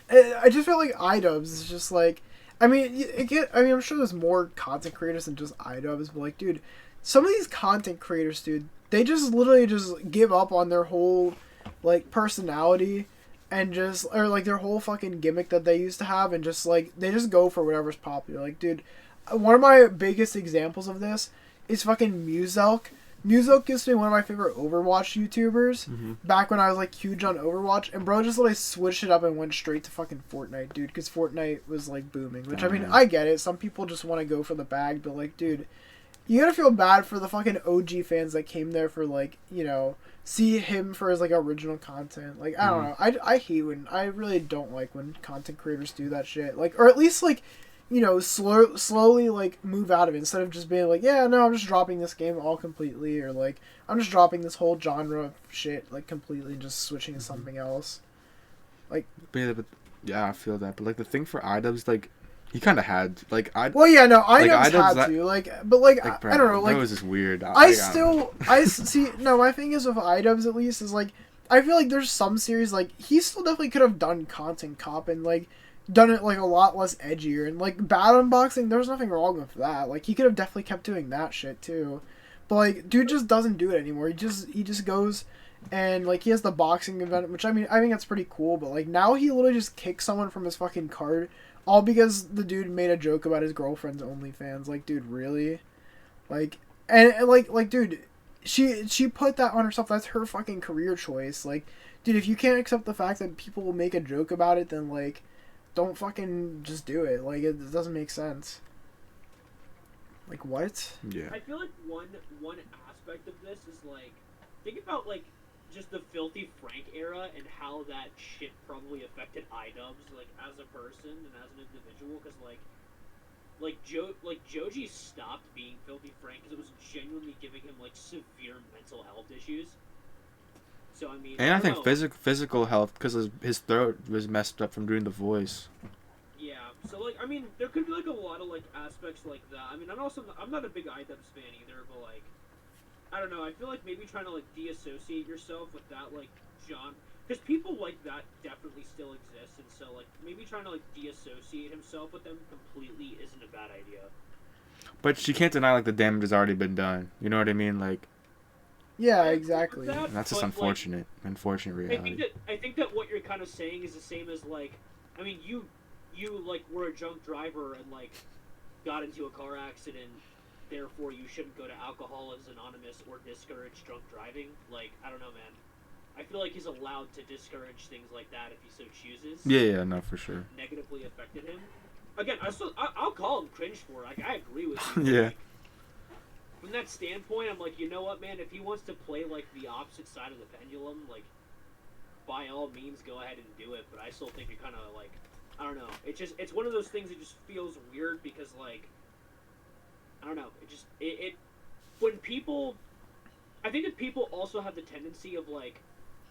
I just feel like Idubbbz is just like, I mean, I'm sure there's more content creators than just Idubbbz, but like, dude. Some of these content creators, dude, they just literally just give up on their whole, like, personality and just, or, like, their whole fucking gimmick that they used to have and just, like, they just go for whatever's popular. Like, dude, one of my biggest examples of this is fucking Muzelk. Muzelk used to be one of my favorite Overwatch YouTubers back when I was, like, huge on Overwatch. And bro just, like, switched it up and went straight to fucking Fortnite, dude, because Fortnite was, like, booming. Which, I mean, I get it. Some people just want to go for the bag, but, like, dude... you gotta feel bad for the fucking OG fans that came there for, like, you know, see him for his, like, original content. Like, I don't know. I hate when, I really don't like when content creators do that shit. Like, or at least, like, you know, slowly, like, move out of it instead of just being like, yeah, no, I'm just dropping this game all completely, or, like, I'm just dropping this whole genre of shit, like, completely and just switching to something else. Like, but yeah, I feel that. But, like, the thing for iDubbbz, like, he kind of had, like, well, yeah, no, I like, know had to, like, but, like I don't know, like, that was just weird. I see, no, my thing is with iDubbbz, at least, is, like, I feel like there's some series, like, he still definitely could have done Content Cop and, like, done it, like, a lot less edgier, and, like, Bad Unboxing, there's nothing wrong with that, like, he could have definitely kept doing that shit, too, but, like, dude just doesn't do it anymore, he just goes, and, like, he has the boxing event, which, I mean, I think that's pretty cool, but, like, now he literally just kicks someone from his fucking card, all because the dude made a joke about his girlfriend's OnlyFans. Like, dude, really? Like, and like, dude, she put that on herself. That's her fucking career choice. Like, dude, if you can't accept the fact that people will make a joke about it, then, like, don't fucking just do it. Like, it doesn't make sense. Like, what? Yeah. I feel like one aspect of this is, like, think about, like, just the Filthy Frank era and how that shit probably affected iDubbbz, like, as a person and as an individual, because, like Joji stopped being Filthy Frank because it was genuinely giving him, like, severe mental health issues. So, I mean, And I think know. physical health, because his throat was messed up from doing the voice. Yeah, so, like, I mean, there could be, like, a lot of, like, aspects like that. I mean, I'm not a big iDubbbz fan either, but, like, I don't know, I feel like maybe trying to, like, deassociate yourself with that, like, genre, because people like that definitely still exist, and so, like, maybe trying to, like, deassociate himself with them completely isn't a bad idea. But you can't deny, like, the damage has already been done. You know what I mean? Like, Yeah, exactly. that's just unfortunate reality. I think that what you're kind of saying is the same as, like, I mean, you like, were a drunk driver and, like, got into a car accident, therefore you shouldn't go to Alcoholics Anonymous or discourage drunk driving. Like, I don't know, man. I feel like he's allowed to discourage things like that if he so chooses. Yeah, no, for sure. Negatively affected him. Again, I'll call him cringe for it. Like, I agree with you. Yeah. Like, from that standpoint, I'm like, you know what, man? If he wants to play, like, the opposite side of the pendulum, like, by all means, go ahead and do it. But I still think it kind of, like, I don't know. It's one of those things that just feels weird because, like, I don't know. When people, I think that people also have the tendency of, like,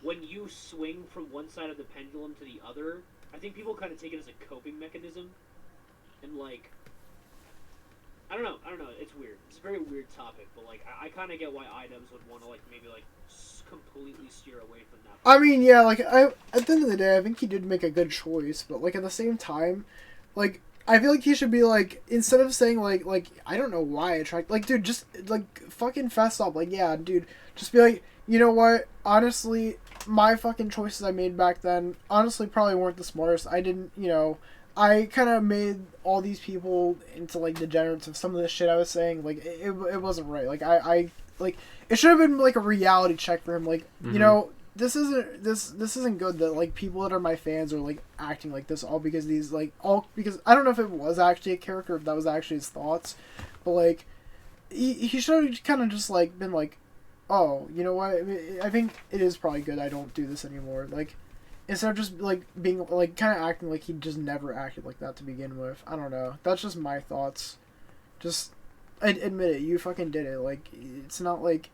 when you swing from one side of the pendulum to the other, I think people kind of take it as a coping mechanism, and, like, I don't know. It's weird. It's a very weird topic, but, like, I kind of get why iDubbbz would want to, like, maybe, like, completely steer away from that. I mean, yeah, like, at the end of the day, I think he did make a good choice, but, like, at the same time, like, I feel like he should be, like, instead of saying, like, I don't know why I tried, like, dude, just, like, fucking fess up, like, yeah, dude, just be like, you know what, honestly, my fucking choices I made back then, honestly, probably weren't the smartest. I didn't, you know, I kind of made all these people into, like, degenerates of some of the shit I was saying, like, it wasn't right, like, I like, it should have been, like, a reality check for him, like, you know, this isn't good that, like, people that are my fans are, like, acting like this all because these, like, all because I don't know if it was actually a character, if that was actually his thoughts, but, like, he should have kind of just, like, been like, oh, you know what, I think it is probably good I don't do this anymore, like, instead of just, like, being, like, kind of acting like he just never acted like that to begin with. I don't know, that's just my thoughts. Just admit it, you fucking did it, like, it's not like,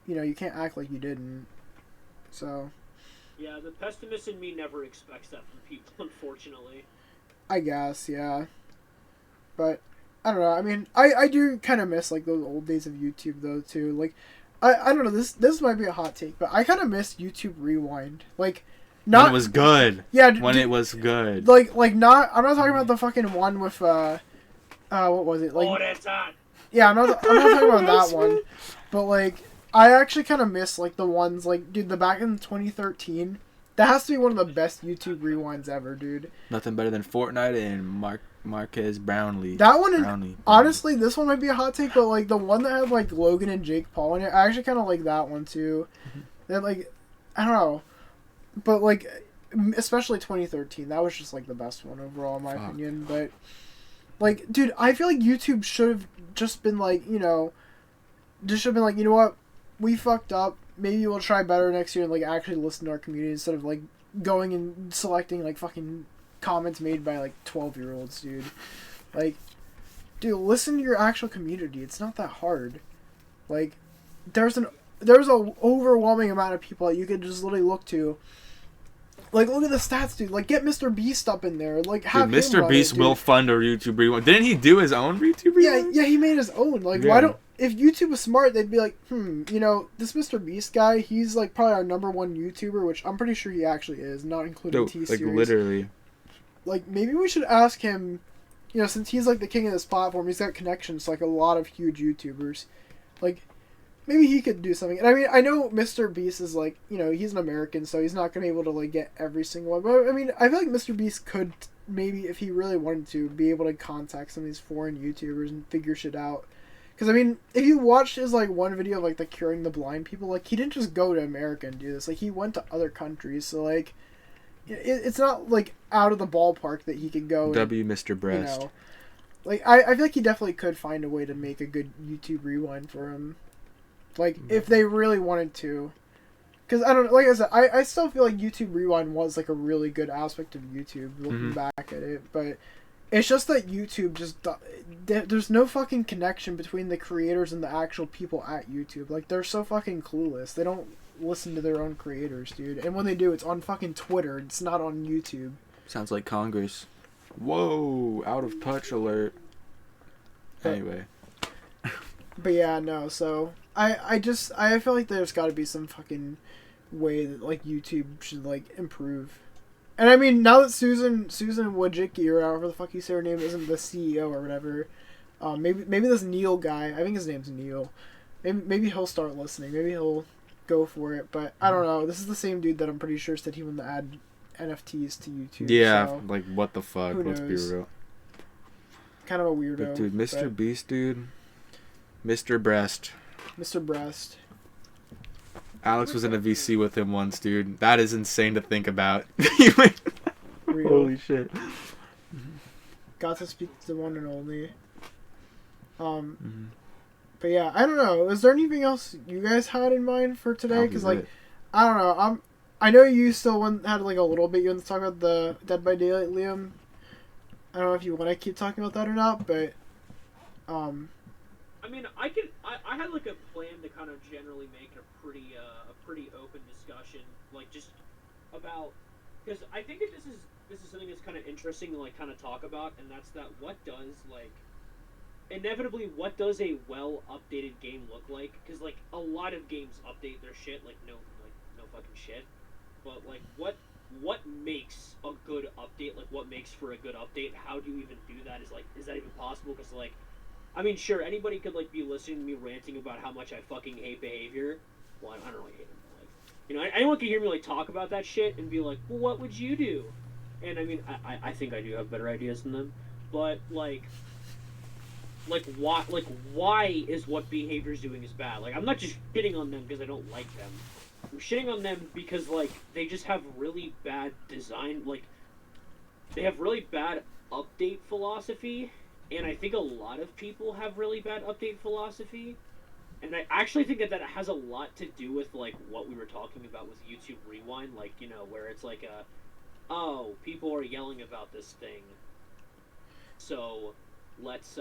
you know, you can't act like you didn't. So, yeah, the pessimist in me never expects that from people, unfortunately. I guess, yeah. But, I don't know, I mean, I do kind of miss, like, those old days of YouTube, though, too. Like, I don't know, this might be a hot take, but I kind of miss YouTube Rewind. Like, not... When it was good. Yeah. It was good. Like, not... I'm not talking about the fucking one with, what was it? Like, oh, that's hot! Yeah, I'm not talking about that one. But, like... I actually kind of miss, like, the ones, like, dude, the back in 2013, that has to be one of the best YouTube rewinds ever, dude. Nothing better than Fortnite and Marquez Brownlee. That one, honestly, this one might be a hot take, but, like, the one that had, like, Logan and Jake Paul in it, I actually kind of like that one, too. That, like, I don't know, but, like, especially 2013, that was just, like, the best one overall, in my opinion, but, like, dude, I feel like YouTube should have just been, like, you know, just should have been like, you know what, we fucked up. Maybe we'll try better next year and like actually listen to our community instead of like going and selecting like fucking comments made by like 12-year-olds, dude. Like, dude, listen to your actual community. It's not that hard. Like, there's a overwhelming amount of people that you could just literally look to. Like, look at the stats, dude. Like, get Mr. Beast up in there. Like, have dude, Mr. Beast will fund a YouTube rewind. Didn't he do his own YouTube rewind? Yeah, he made his own. Like, why don't... If YouTube was smart, they'd be like, you know, this Mr. Beast guy, he's, like, probably our #1 YouTuber, which I'm pretty sure he actually is, not including T-Series. Like, literally. Like, maybe we should ask him, you know, since he's, like, the king of this platform, he's got connections to, like, a lot of huge YouTubers. Like... Maybe he could do something. And I mean, I know Mr. Beast is like, you know, he's an American, so he's not going to be able to like get every single one. But I mean, I feel like Mr. Beast could maybe, if he really wanted to, be able to contact some of these foreign YouTubers and figure shit out. Because I mean, if you watched his like one video of like the curing the blind people, like he didn't just go to America and do this. Like he went to other countries. So like, it's not like out of the ballpark that he could go. Mr. Breast. You know, like I feel like he definitely could find a way to make a good YouTube rewind for him. Like, if they really wanted to. Because, I don't know, like I said, I still feel like YouTube Rewind was, like, a really good aspect of YouTube, looking back at it. But it's just that YouTube just... There's no fucking connection between the creators and the actual people at YouTube. Like, they're so fucking clueless. They don't listen to their own creators, dude. And when they do, it's on fucking Twitter. It's not on YouTube. Sounds like Congress. Whoa, out of touch alert. Anyway. But yeah, no, so... I feel like there's got to be some fucking way that like YouTube should like improve. And I mean, now that Susan Wojcicki or however the fuck you say her name isn't the CEO or whatever, maybe this Neil guy, I think his name's Neil. Maybe he'll start listening. Maybe he'll go for it. But I don't know. This is the same dude that I'm pretty sure said he wanted to add NFTs to YouTube. Yeah, so like what the fuck? Let's be real. Kind of a weirdo. But dude, Mr. Beast, dude. Mr. Breast. Mr. Breast. Alex was in a VC with him once, dude. That is insane to think about. Holy shit. Got to speak to the one and only. But yeah, I don't know. Is there anything else you guys had in mind for today? Because like, I don't know. I know you still had like a little bit. You want to talk about the Dead by Daylight, Liam? I don't know if you want to keep talking about that or not, but I mean, I had like a plan to kind of generally make a pretty open discussion, like just about, because I think that this is something that's kind of interesting to like kind of talk about, and that's that what does a well updated game look like? Because like a lot of games update their shit like no fucking shit, but like what makes a good update? Like what makes for a good update? How do you even do that? Is that even possible? Because like, I mean, sure, anybody could, like, be listening to me ranting about how much I fucking hate behavior. Well, I don't really hate it, but, like, you know, anyone can hear me, like, talk about that shit and be like, well, what would you do? And, I mean, I think I do have better ideas than them. But, why is what behavior's doing is bad? Like, I'm not just shitting on them because I don't like them. I'm shitting on them because, like, they just have really bad design, like, they have really bad update philosophy. And I think a lot of people have really bad update philosophy. And I actually think that has a lot to do with, like, what we were talking about with YouTube Rewind. Like, you know, where it's like oh, people are yelling about this thing. So, let's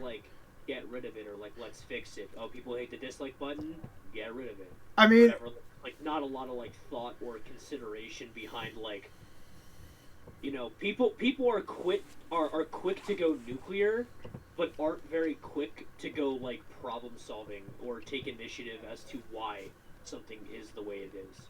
like, get rid of it, or, like, let's fix it. Oh, people hate the dislike button? Get rid of it. I mean... Whatever. Like, not a lot of, like, thought or consideration behind, like... You know, people are quick to go nuclear, but aren't very quick to go like problem solving or take initiative as to why something is the way it is.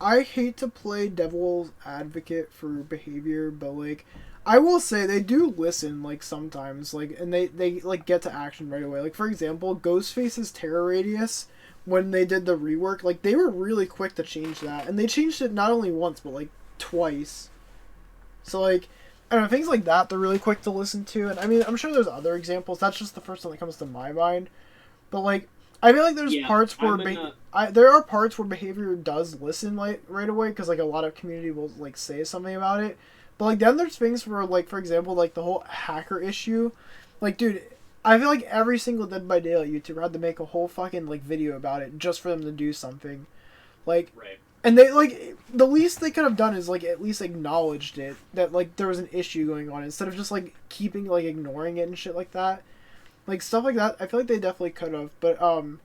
I hate to play devil's advocate for behavior, but like I will say they do listen like sometimes, like, and they like get to action right away. Like for example, Ghostface's terror radius, when they did the rework, like they were really quick to change that, and they changed it not only once but like twice. So, like, I don't know, things like that, they're really quick to listen to. And, I mean, I'm sure there's other examples. That's just the first one that comes to my mind. But, like, I feel like there's parts where... there are parts where behavior does listen, like, right away. Because, like, a lot of community will, like, say something about it. But, like, then there's things where, like, for example, like, the whole hacker issue. Like, dude, I feel like every single Dead by Daylight YouTuber had to make a whole fucking like video about it just for them to do something, like. Right. And they like the least they could have done is like at least acknowledged it that like there was an issue going on instead of just like keeping like ignoring it and shit like that, like stuff like that. I feel like they definitely could have, but I don't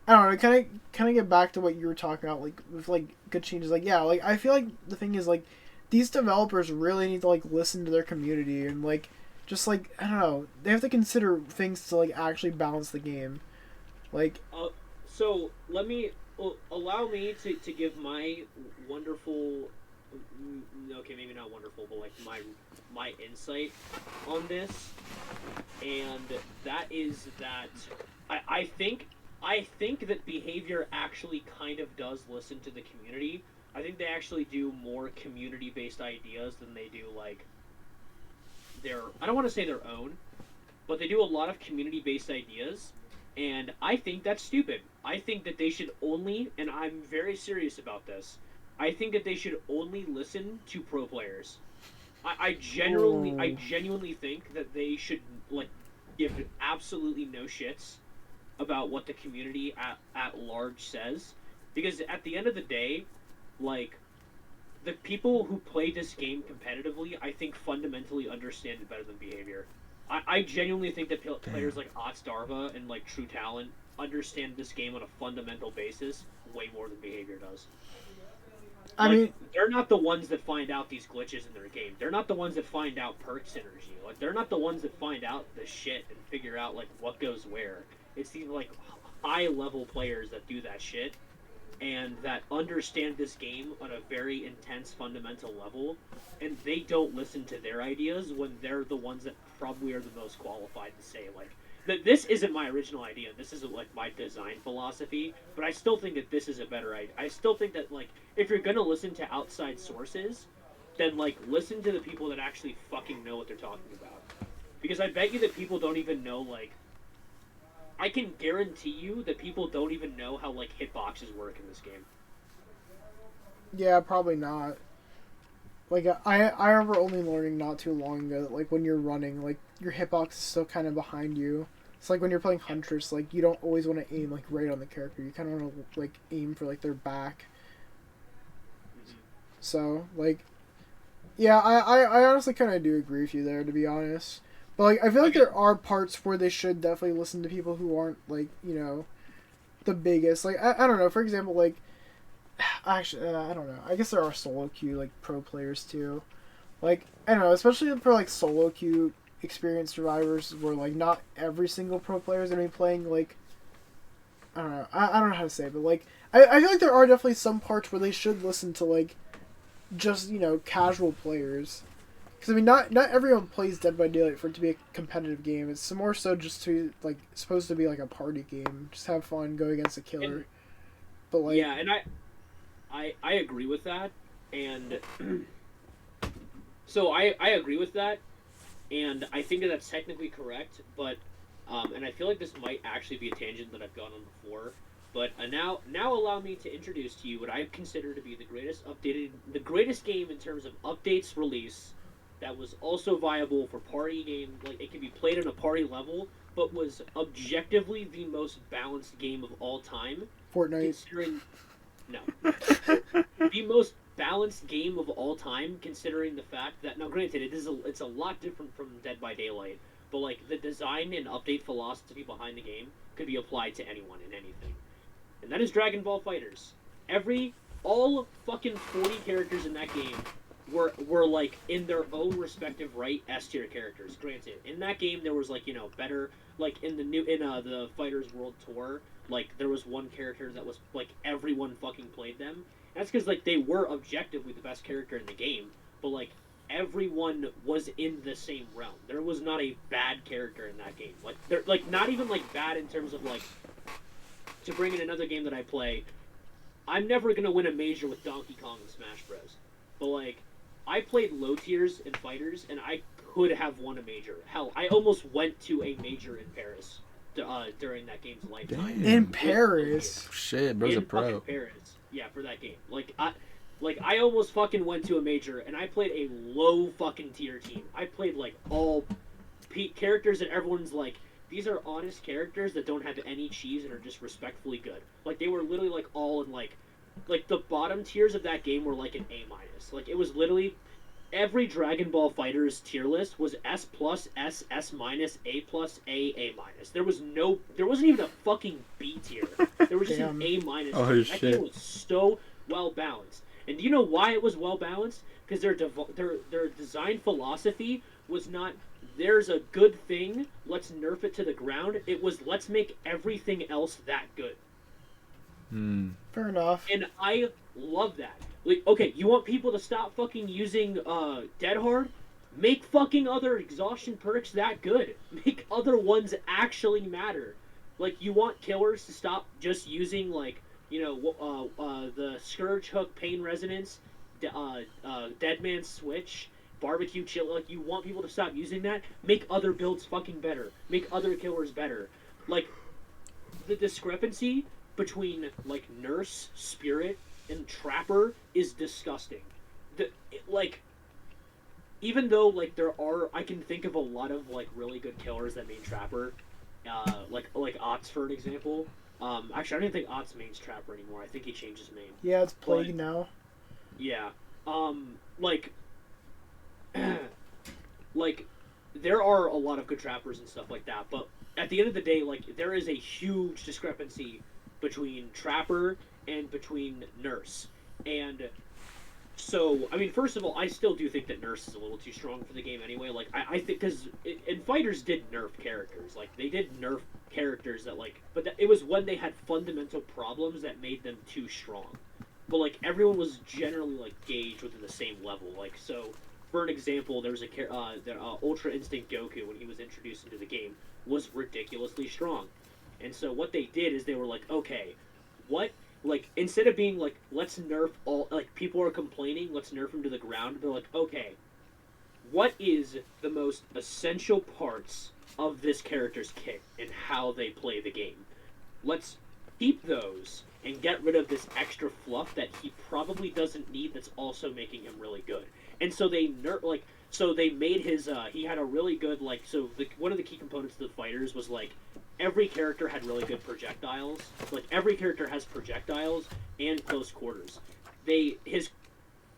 know. Kind of get back to what you were talking about, like with like good changes. Like yeah, like I feel like the thing is like these developers really need to like listen to their community and like just like I don't know, they have to consider things to like actually balance the game, like. So let me. Allow me to give my wonderful, okay, maybe not wonderful, but like my insight on this, and that is that I think that behavior actually kind of does listen to the community. I think they actually do more community-based ideas than they do like I don't want to say their own, but they do a lot of community-based ideas. And I think that's stupid. I think that they should only, and I'm very serious about this, I think that they should only listen to pro players. I genuinely think that they should like give absolutely no shits about what the community at large says, because at the end of the day, like the people who play this game competitively, I think fundamentally understand it better than behavior. I genuinely think that players like Otsdarva and like True Talent understand this game on a fundamental basis way more than behavior does. I mean, they're not the ones that find out these glitches in their game. They're not the ones that find out perk synergy. Like they're not the ones that find out the shit and figure out like what goes where. It's these like high level players that do that shit and that understand this game on a very intense fundamental level, and they don't listen to their ideas when they're the ones that probably are the most qualified to say like that this isn't my original idea, this isn't like my design philosophy, but I still think that this is a better idea. I still think that like if you're gonna listen to outside sources, then like listen to the people that actually fucking know what they're talking about, because I bet you that people don't even know, like I can guarantee you that people don't even know how like hitboxes work in this game. Yeah, probably not. Like I remember only learning not too long ago that like when you're running, like your hitbox is still kind of behind you. It's like when you're playing Huntress, like you don't always want to aim like right on the character. You kind of want to like aim for like their back. Mm-hmm. So like, yeah, I honestly kind of do agree with you there, to be honest. But like I feel like there are parts where they should definitely listen to people who aren't like, you know, the biggest. Like I don't know. For example, like actually I don't know. I guess there are solo queue like pro players too. Like I don't know, especially for like solo queue experienced survivors, where like not every single pro player is gonna be playing like I don't know. I don't know how to say it, but like I feel like there are definitely some parts where they should listen to like just, you know, casual players. Because I mean, not everyone plays Dead by Daylight for it to be a competitive game. It's more so just to like supposed to be like a party game. Just have fun, go against a killer. And, but like yeah, and I agree with that, and so I agree with that, and I think that that's technically correct. But and I feel like this might actually be a tangent that I've gone on before. But now allow me to introduce to you what I consider to be the greatest game in terms of updates release, that was also viable for party game, like it can be played on a party level, but was objectively the most balanced game of all time. Fortnite. Considering, no, the most balanced game of all time, considering the fact that, now granted, it's a lot different from Dead by Daylight, but like the design and update philosophy behind the game could be applied to anyone and anything, and that is Dragon Ball FighterZ. All fucking 40 characters in that game were like in their own respective right S tier characters. Granted, in that game there was like, you know, better, like in the Fighters World Tour, like there was one character that was like everyone fucking played them. That's because like they were objectively the best character in the game, but like everyone was in the same realm. There was not a bad character in that game. Like they're like not even like bad in terms of like, to bring in another game that I play, I'm never gonna win a major with Donkey Kong and Smash Bros. But like, I played low tiers in Fighters, and I could have won a major. Hell, I almost went to a major in Paris during that game's lifetime. Damn. In Paris? Shit, bro's a pro. Paris. Yeah, for that game. I almost fucking went to a major, and I played a low fucking tier team. I played like all characters that everyone's like, these are honest characters that don't have any cheese and are just respectfully good. Like, they were literally, like, all in, like, the bottom tiers of that game were, like, an A-. Like, it was literally... Every Dragon Ball FighterZ tier list was S+, S, S-, A+, A+. There wasn't even a fucking B tier. There was just an A-. Oh, that shit. game was so well balanced. And do you know why it was well balanced? Because their design philosophy was not, there's a good thing, let's nerf it to the ground. It was, let's make everything else that good. Fair enough. And I love that. Like, okay, you want people to stop fucking using Dead Hard? Make fucking other exhaustion perks that good. Make other ones actually matter. Like, you want killers to stop just using, like, you know, the Scourge Hook Pain Resonance, Dead Man's Switch, Barbecue Chill. Like, you want people to stop using that? Make other builds fucking better. Make other killers better. Like, the discrepancy between, like, Nurse, Spirit, and Trapper is disgusting. Even though, like, I can think of a lot of, like, really good killers that main Trapper, like Otz, for an example. Actually, I don't even think Otz mains Trapper anymore. I think he changed his main. Yeah, it's Plague now. Yeah. Like, like, there are a lot of good Trappers and stuff like that, but at the end of the day, like, there is a huge discrepancy between Trapper and between Nurse. And so, I mean, first of all, I still do think that Nurse is a little too strong for the game anyway. Like, I think, because, and fighters did nerf characters. Like, they did nerf characters that, like, but it was when they had fundamental problems that made them too strong. But, like, everyone was generally, like, gauged within the same level. Like, so, for an example, there was Ultra Instinct Goku, when he was introduced into the game, was ridiculously strong. And so what they did is they were like, okay, what, like, instead of being like, let's nerf all, like, people are complaining, let's nerf them to the ground, they're like, okay, what is the most essential parts of this character's kit and how they play the game? Let's keep those and get rid of this extra fluff that he probably doesn't need that's also making him really good. And so they so they made his, he had a really good, like, so one of the key components of the fighters was, like, every character had really good projectiles. Like, every character has projectiles and close quarters.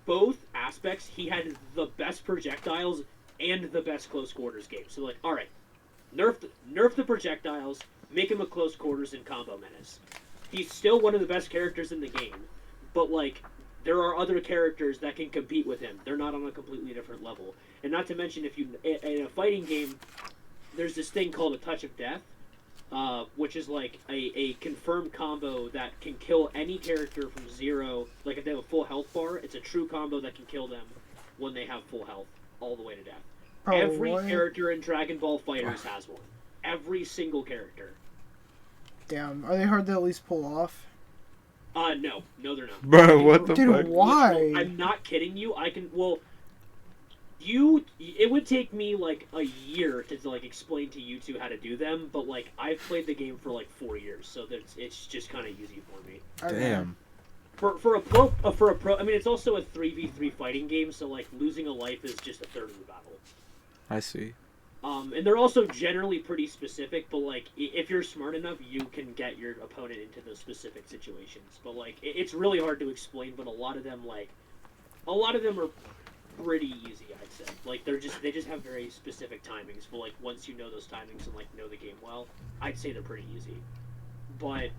Both aspects, he had the best projectiles and the best close quarters game. So, like, alright, nerf the projectiles, make him a close quarters and combo menace. He's still one of the best characters in the game, but, like, there are other characters that can compete with him. They're not on a completely different level. And not to mention, if you, in a fighting game, there's this thing called a Touch of Death, which is like a confirmed combo that can kill any character from zero. Like, if they have a full health bar, it's a true combo that can kill them when they have full health, all the way to death. Oh, Every what? character in Dragon Ball FighterZ has one. Every single character. Damn, are they hard to at least pull off? No, they're not. Bro, what the Dude, fuck? why? I'm not kidding you. It would take me, like, a year to, like, explain to you two how to do them, but, like, I've played the game for, like, 4 years, so it's just kind of easy for me. Damn. For a pro, I mean, it's also a 3v3 fighting game, so, like, losing a life is just a third of the battle. I see. And they're also generally pretty specific, but, like, if you're smart enough, you can get your opponent into those specific situations. But, like, it's really hard to explain, but a lot of them are pretty easy, I'd say. Like, they just have very specific timings, but, like, once you know those timings and, like, know the game well, I'd say they're pretty easy. But,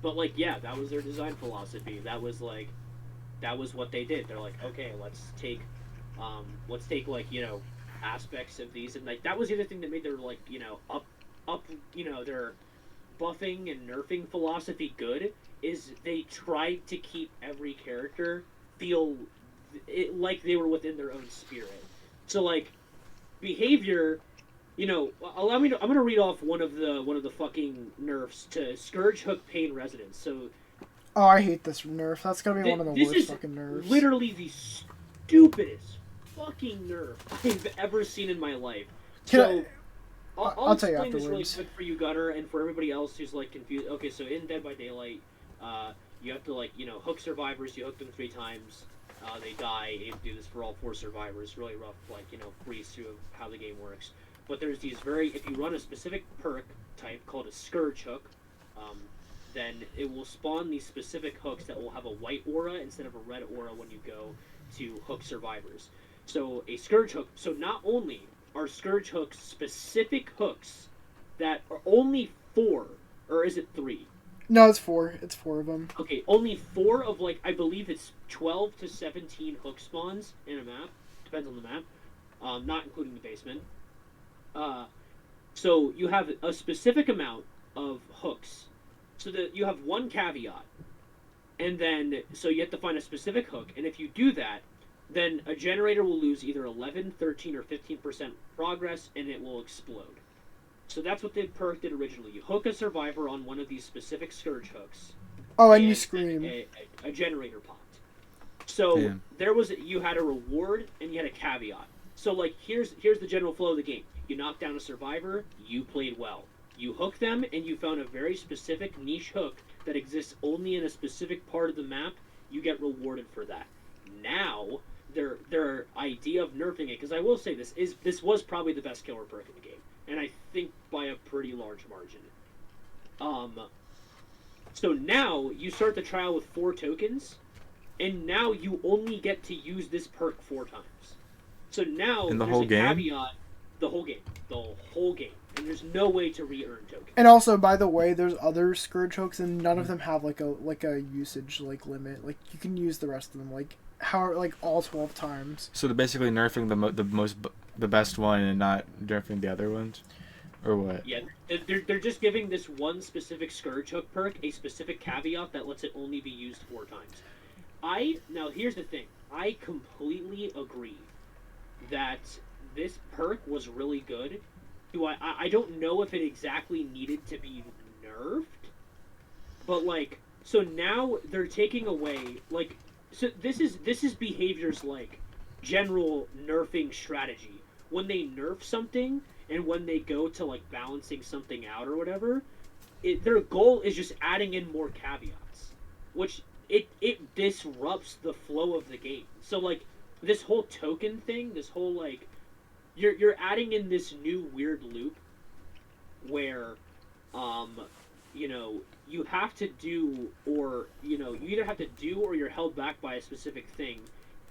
like, yeah, that was their design philosophy. That was what they did. They're like, okay, let's take, like, you know, aspects of these, and, like, that was the other thing that made their, like, you know, up, you know, their buffing and nerfing philosophy good, is they tried to keep every character feel like they were within their own spirit. So, like, behavior, you know, I'm gonna read off one of the fucking nerfs to Scourge Hook Pain Resonance. So, Oh, I hate this nerf. That's gotta be one of the this worst is fucking nerfs. literally the stupidest fucking nerf I've ever seen in my life. I'll tell you explain this really afterwards. quick for you, Gunnar, and for everybody else who's, like, confused. Okay, so in Dead by Daylight, you have to, like, you know, hook survivors. You hook them 3 times. They die. You have to do this for all 4 survivors. Really rough, like, you know, breeze through of how the game works. but there's these if you run a specific perk type called a Scourge Hook, then it will spawn these specific hooks that will have a white aura instead of a red aura when you go to hook survivors. So a Scourge Hook, so not only are Scourge Hooks specific hooks that are only 4, or is it 3? No, it's 4. It's 4 of them. Okay, only 4 of, like, I believe it's 12 to 17 hook spawns in a map. Depends on the map. Not including the basement. So you have a specific amount of hooks. So that you have one caveat. And then, so you have to find a specific hook. And if you do that, then a generator will lose either 11, 13, or 15% progress, and it will explode. So that's what the perk did originally. You hook a survivor on one of these specific Scourge hooks. Oh, and you scream. A generator popped. So you had a reward and you had a caveat. So like here's the general flow of the game. You knock down a survivor, you played well. You hook them and you found a very specific niche hook that exists only in a specific part of the map. You get rewarded for that. Now their idea of nerfing it, because I will say this was probably the best killer perk in the game, and I think by a pretty large margin. So now you start the trial with 4 tokens, and now you only get to use this perk 4 times. So now in the there's whole a game? caveat, the whole game, and there's no way to re-earn tokens. And also, by the way, there's other Scourge hooks, and none of them have like a usage like limit. Like you can use the rest of them all 12 times. So they're basically nerfing the best one and not nerfing the other ones, or what? Yeah, they're just giving this one specific Scourge Hook perk a specific caveat that lets it only be used 4 times. Now here's the thing. I completely agree that this perk was really good. I don't know if it exactly needed to be nerfed, but like, so now they're taking away, like, so this is Behavior's like general nerfing strategy. When they nerf something and when they go to like balancing something out or whatever, their goal is just adding in more caveats, which it disrupts the flow of the game. So like this whole token thing, this whole like you're adding in this new weird loop where you have to do, or you either have to do or you're held back by a specific thing.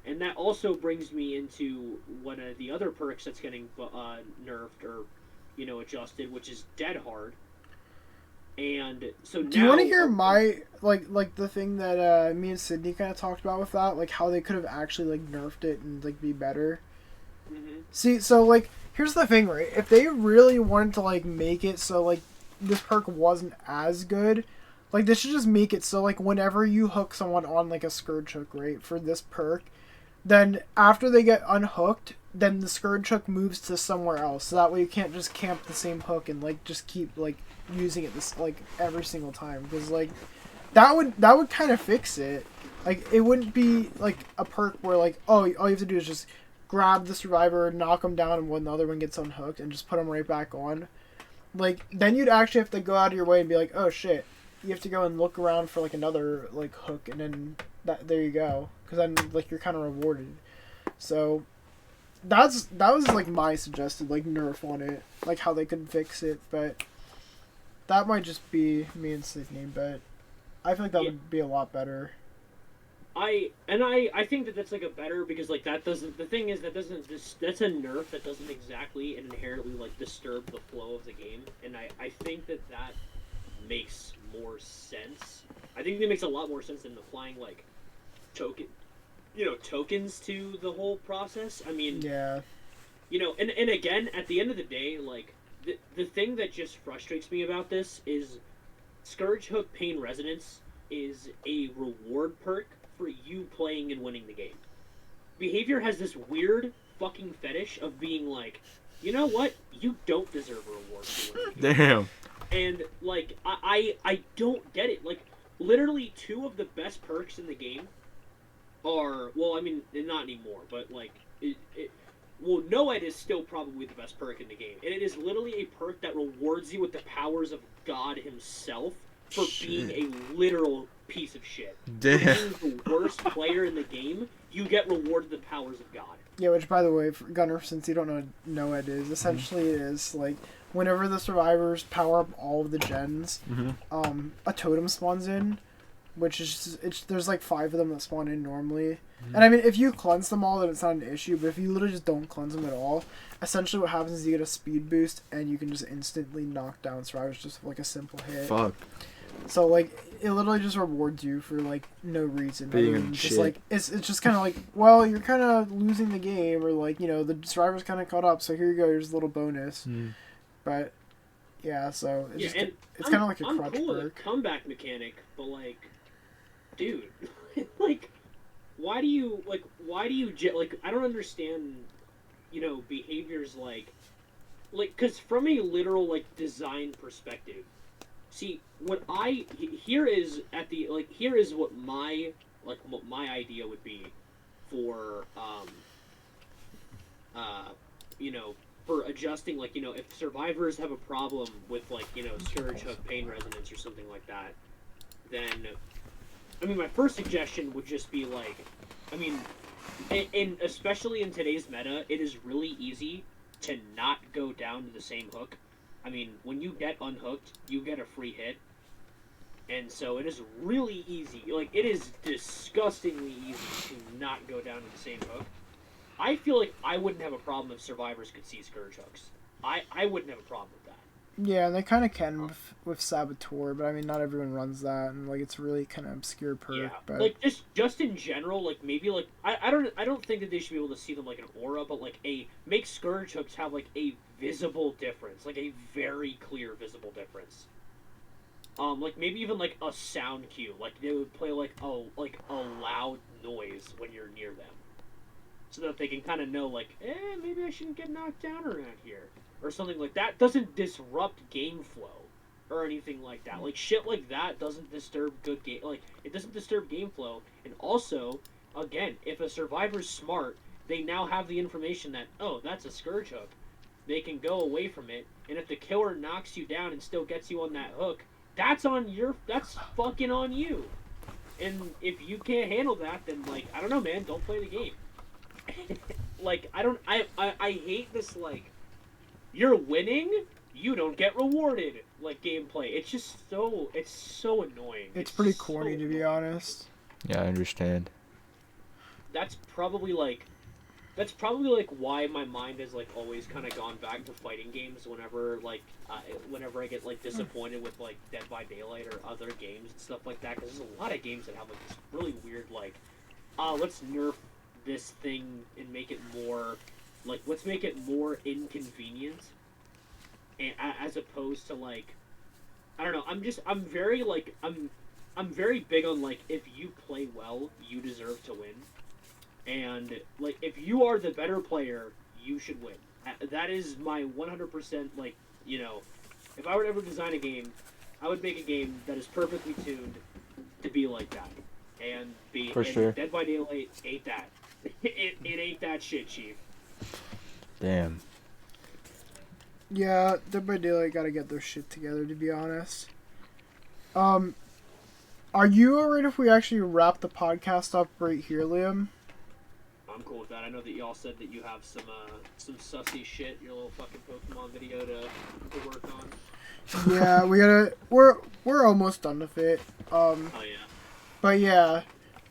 And that also brings me into one of the other perks that's getting nerfed or adjusted, which is Dead Hard. And so now, do you want to hear my like the thing that me and Sydney kind of talked about with that, like how they could have actually like nerfed it and like be better? Mm-hmm. See, so like here's the thing, right? If they really wanted to like make it so like this perk wasn't as good, like they should just make it so like whenever you hook someone on like a Scourge Hook, right, for this perk, then after they get unhooked, then the Scourge Hook moves to somewhere else. So that way you can't just camp the same hook and like just keep like using it this like every single time, because like that would kind of fix it. Like it wouldn't be like a perk where like all you have to do is just grab the survivor, knock them down, and when the other one gets unhooked and just put them right back on. Like then you'd actually have to go out of your way and be like, oh shit, you have to go and look around for like another like hook, and then there you go, because then like you're kind of rewarded. So that was like my suggested like nerf on it, like how they could fix it, but that might just be me and Sydney, but I feel like that would be a lot better. I think that's like a better, because like that's a nerf that doesn't exactly and inherently like disturb the flow of the game, and I think that makes more sense. I think it makes a lot more sense than applying like tokens to the whole process. I mean, yeah, and again, at the end of the day, like the thing that just frustrates me about this is Scourge Hook Pain Resonance is a reward perk for you playing and winning the game. Behavior has this weird fucking fetish of being like, you know what? You don't deserve a reward for winning the game. Damn. And like I don't get it. Like literally 2 of the best perks in the game are, well, I mean, not anymore, but like Noed is still probably the best perk in the game, and it is literally a perk that rewards you with the powers of God himself for being a literal piece of shit. Damn. For being the worst player in the game, you get rewarded the powers of God. Yeah, which by the way, for Gunnar, since you don't know what it is, essentially it is like whenever the survivors power up all of the gens, a totem spawns in, which is there's like 5 of them that spawn in normally. And I mean, if you cleanse them all, then it's not an issue. But if you literally just don't cleanse them at all, essentially what happens is you get a speed boost and you can just instantly knock down survivors just with like a simple hit. Fuck. So like it literally just rewards you for like no reason. Just like it's just kind of like, well, you're kind of losing the game, or like, you know, the survivors kind of caught up, so here you go, here's a little bonus. But yeah, so it's kind of like a crutch cool perk. with a comeback mechanic, but like, dude, like, why do you like I don't understand, you know, behaviors like because from a literal like design perspective. See, what here is what my idea would be for you know, for adjusting, like, you know, if survivors have a problem with, like, you know, Scourge Hook pain resonance or something like that, then I mean my first suggestion would just be like, I mean, and especially in today's meta, it is really easy to not go down to the same hook. I mean, when you get unhooked, you get a free hit. And so it is really easy. Like, it is disgustingly easy to not go down to the same hook. I feel like I wouldn't have a problem if survivors could see Scourge Hooks. I wouldn't have a problem with that. Yeah, and they kind of can with Saboteur, but I mean, not everyone runs that, and like it's really kind of obscure perk. Yeah, but like just in general, like maybe like I don't think that they should be able to see them like an aura, but like make Scourge Hooks have like a visible difference, like a very clear visible difference. Like maybe even like a sound cue, like they would play like a loud noise when you're near them, so that they can kind of know like, maybe I shouldn't get knocked down around here, or something like that. Doesn't disrupt game flow or anything like that. Like shit like that doesn't disturb good game. Like it doesn't disturb game flow. And also, again, if a survivor's smart, they now have the information that, oh, that's a Scourge Hook. They can go away from it, and if the killer knocks you down and still gets you on that hook, that's fucking on you. And if you can't handle that, then like, I don't know, man, don't play the game. Like, I hate this, like, you're winning, you don't get rewarded, like, gameplay. It's just it's so annoying. It's pretty corny, to be honest. Yeah, I understand. That's probably like why my mind has like always kind of gone back to fighting games whenever I get like disappointed with like Dead by Daylight or other games and stuff like that, because there's a lot of games that have like this really weird like, let's nerf this thing and make it more like, let's make it more inconvenient, and as opposed to like, I don't know, I'm very big on like, if you play well, you deserve to win. And, like, if you are the better player, you should win. That is my 100%, like, you know, if I were to ever design a game, I would make a game that is perfectly tuned to be like that. And sure. Dead by Daylight ain't that. It ain't that shit, Chief. Damn. Yeah, Dead by Daylight gotta get their shit together, to be honest. Are you alright if we actually wrap the podcast up right here, Liam? I'm cool with that. I know that y'all said that you have some sussy shit, your little fucking Pokemon video to work on. Yeah, we're almost done with it. Oh yeah. But yeah,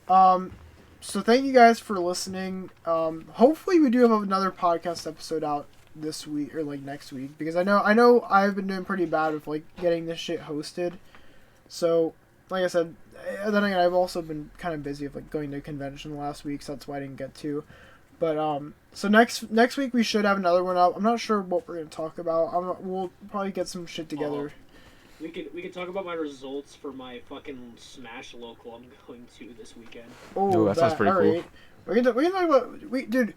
so thank you guys for listening. Hopefully we do have another podcast episode out this week or like next week, because I know I've been doing pretty bad with like getting this shit hosted. So like I said, then again, I've also been kind of busy with like going to a convention last week, so that's why I didn't get to. But so next week we should have another one up. I'm not sure what we're gonna talk about. We'll probably get some shit together. We could talk about my results for my fucking Smash local I'm going to this weekend. Oh, that sounds pretty cool. Right. We can talk about dude.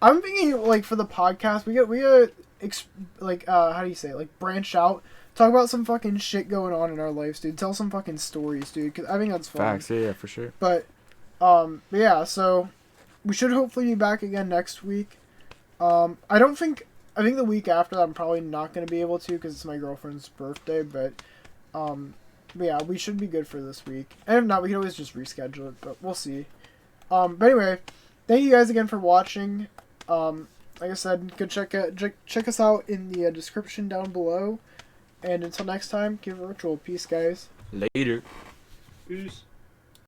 I'm thinking like for the podcast we gotta how do you say it? Like branch out. Talk about some fucking shit going on in our lives, dude. Tell some fucking stories, dude. Cause I think that's fun. Facts, yeah, for sure. But yeah. So we should hopefully be back again next week. I think the week after that I'm probably not gonna be able to because it's my girlfriend's birthday. But yeah, we should be good for this week. And if not, we can always just reschedule it. But we'll see. But anyway, thank you guys again for watching. Like I said, go check us out in the description down below. And until next time, keep it virtual. Peace, guys. Later. Peace.